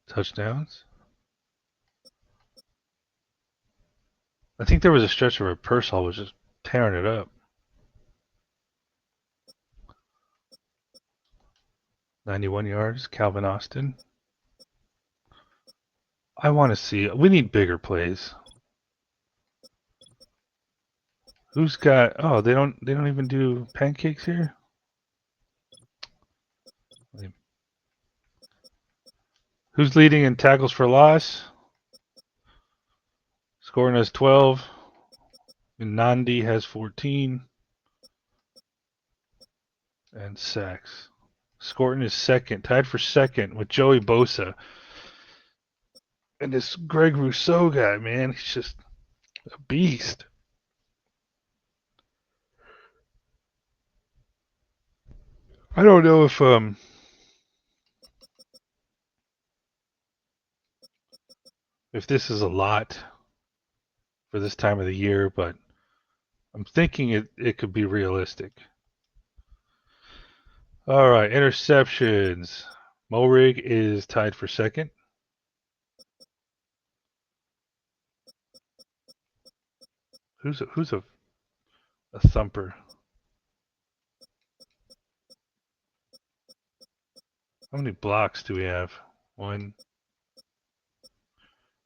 Touchdowns. I think there was a stretch where Purcell was just tearing it up. 91 yards, Calvin Austin. I want to see. We need bigger plays. Who's got? Oh, they don't. They don't even do pancakes here. Who's leading in tackles for loss? Scoring has 12. And Nandi has 14. And sacks. Scoring is second, tied for second with Joey Bosa. And this Greg Rousseau guy, man, he's just a beast. I don't know if this is a lot for this time of the year, but I'm thinking it could be realistic. All right, interceptions. Morig is tied for second. Who's a thumper? How many blocks do we have? One.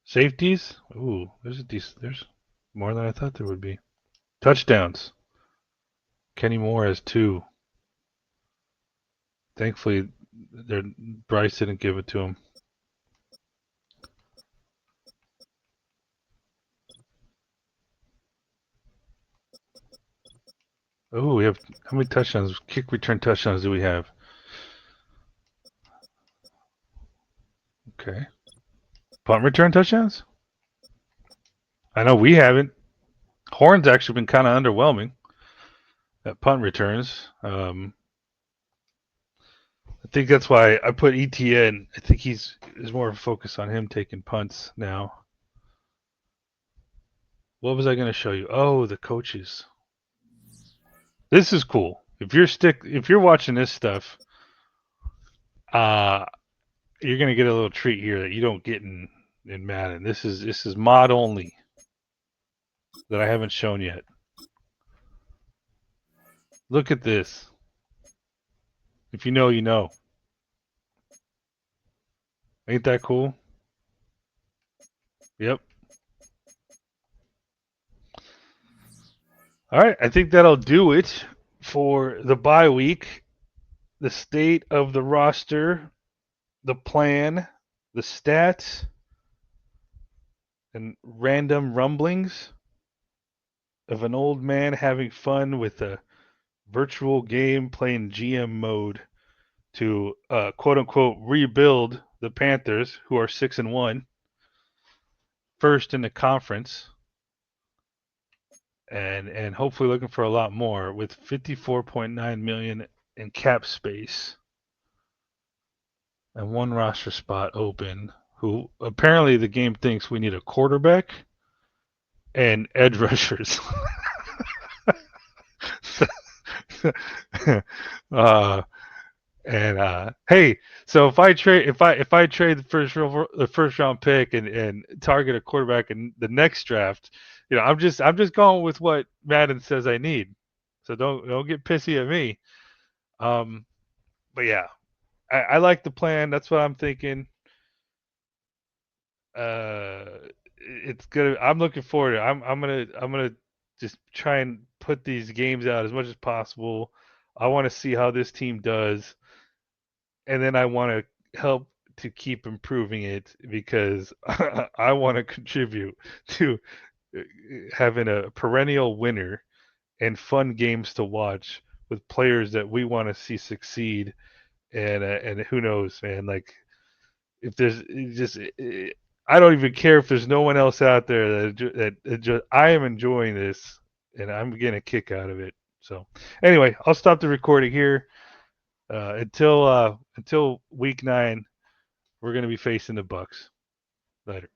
Safeties? Ooh, there's more than I thought there would be. Touchdowns. Kenny Moore has 2. Thankfully, Bryce didn't give it to him. Oh, we have how many touchdowns? Kick return touchdowns do we have? Okay. Punt return touchdowns? I know we haven't. Horn's actually been kind of underwhelming at punt returns. I think that's why I put ETN. I think there's more of a focus on him taking punts now. What was I going to show you? Oh, the coaches. This is cool. If you're watching this stuff, you're going to get a little treat here that you don't get in Madden. This is mod only that I haven't shown yet. Look at this. If you know, you know. Ain't that cool? Yep. All right, I think that'll do it for the bye week. The state of the roster, the plan, the stats, and random rumblings of an old man having fun with a virtual game playing GM mode to quote unquote rebuild the Panthers, who are 6-1, first in the conference, and hopefully looking for a lot more with 54.9 million in cap space and one roster spot open. Who apparently the game thinks we need a quarterback and edge rushers. uh, hey, so if I trade the first round pick and target a quarterback in the next draft, I'm just going with what Madden says I need. So don't get pissy at me. But yeah, I like the plan. That's what I'm thinking. It's gonna. I'm looking forward to it. I'm gonna just try and put these games out as much as possible. I want to see how this team does, and then I want to help to keep improving it because I want to contribute to having a perennial winner and fun games to watch with players that we want to see succeed. And who knows, man? Like if there's just I don't even care if there's no one else out there that just I am enjoying this and I'm getting a kick out of it. So anyway, I'll stop the recording here. Until week 9, we're going to be facing the Bucks. Later.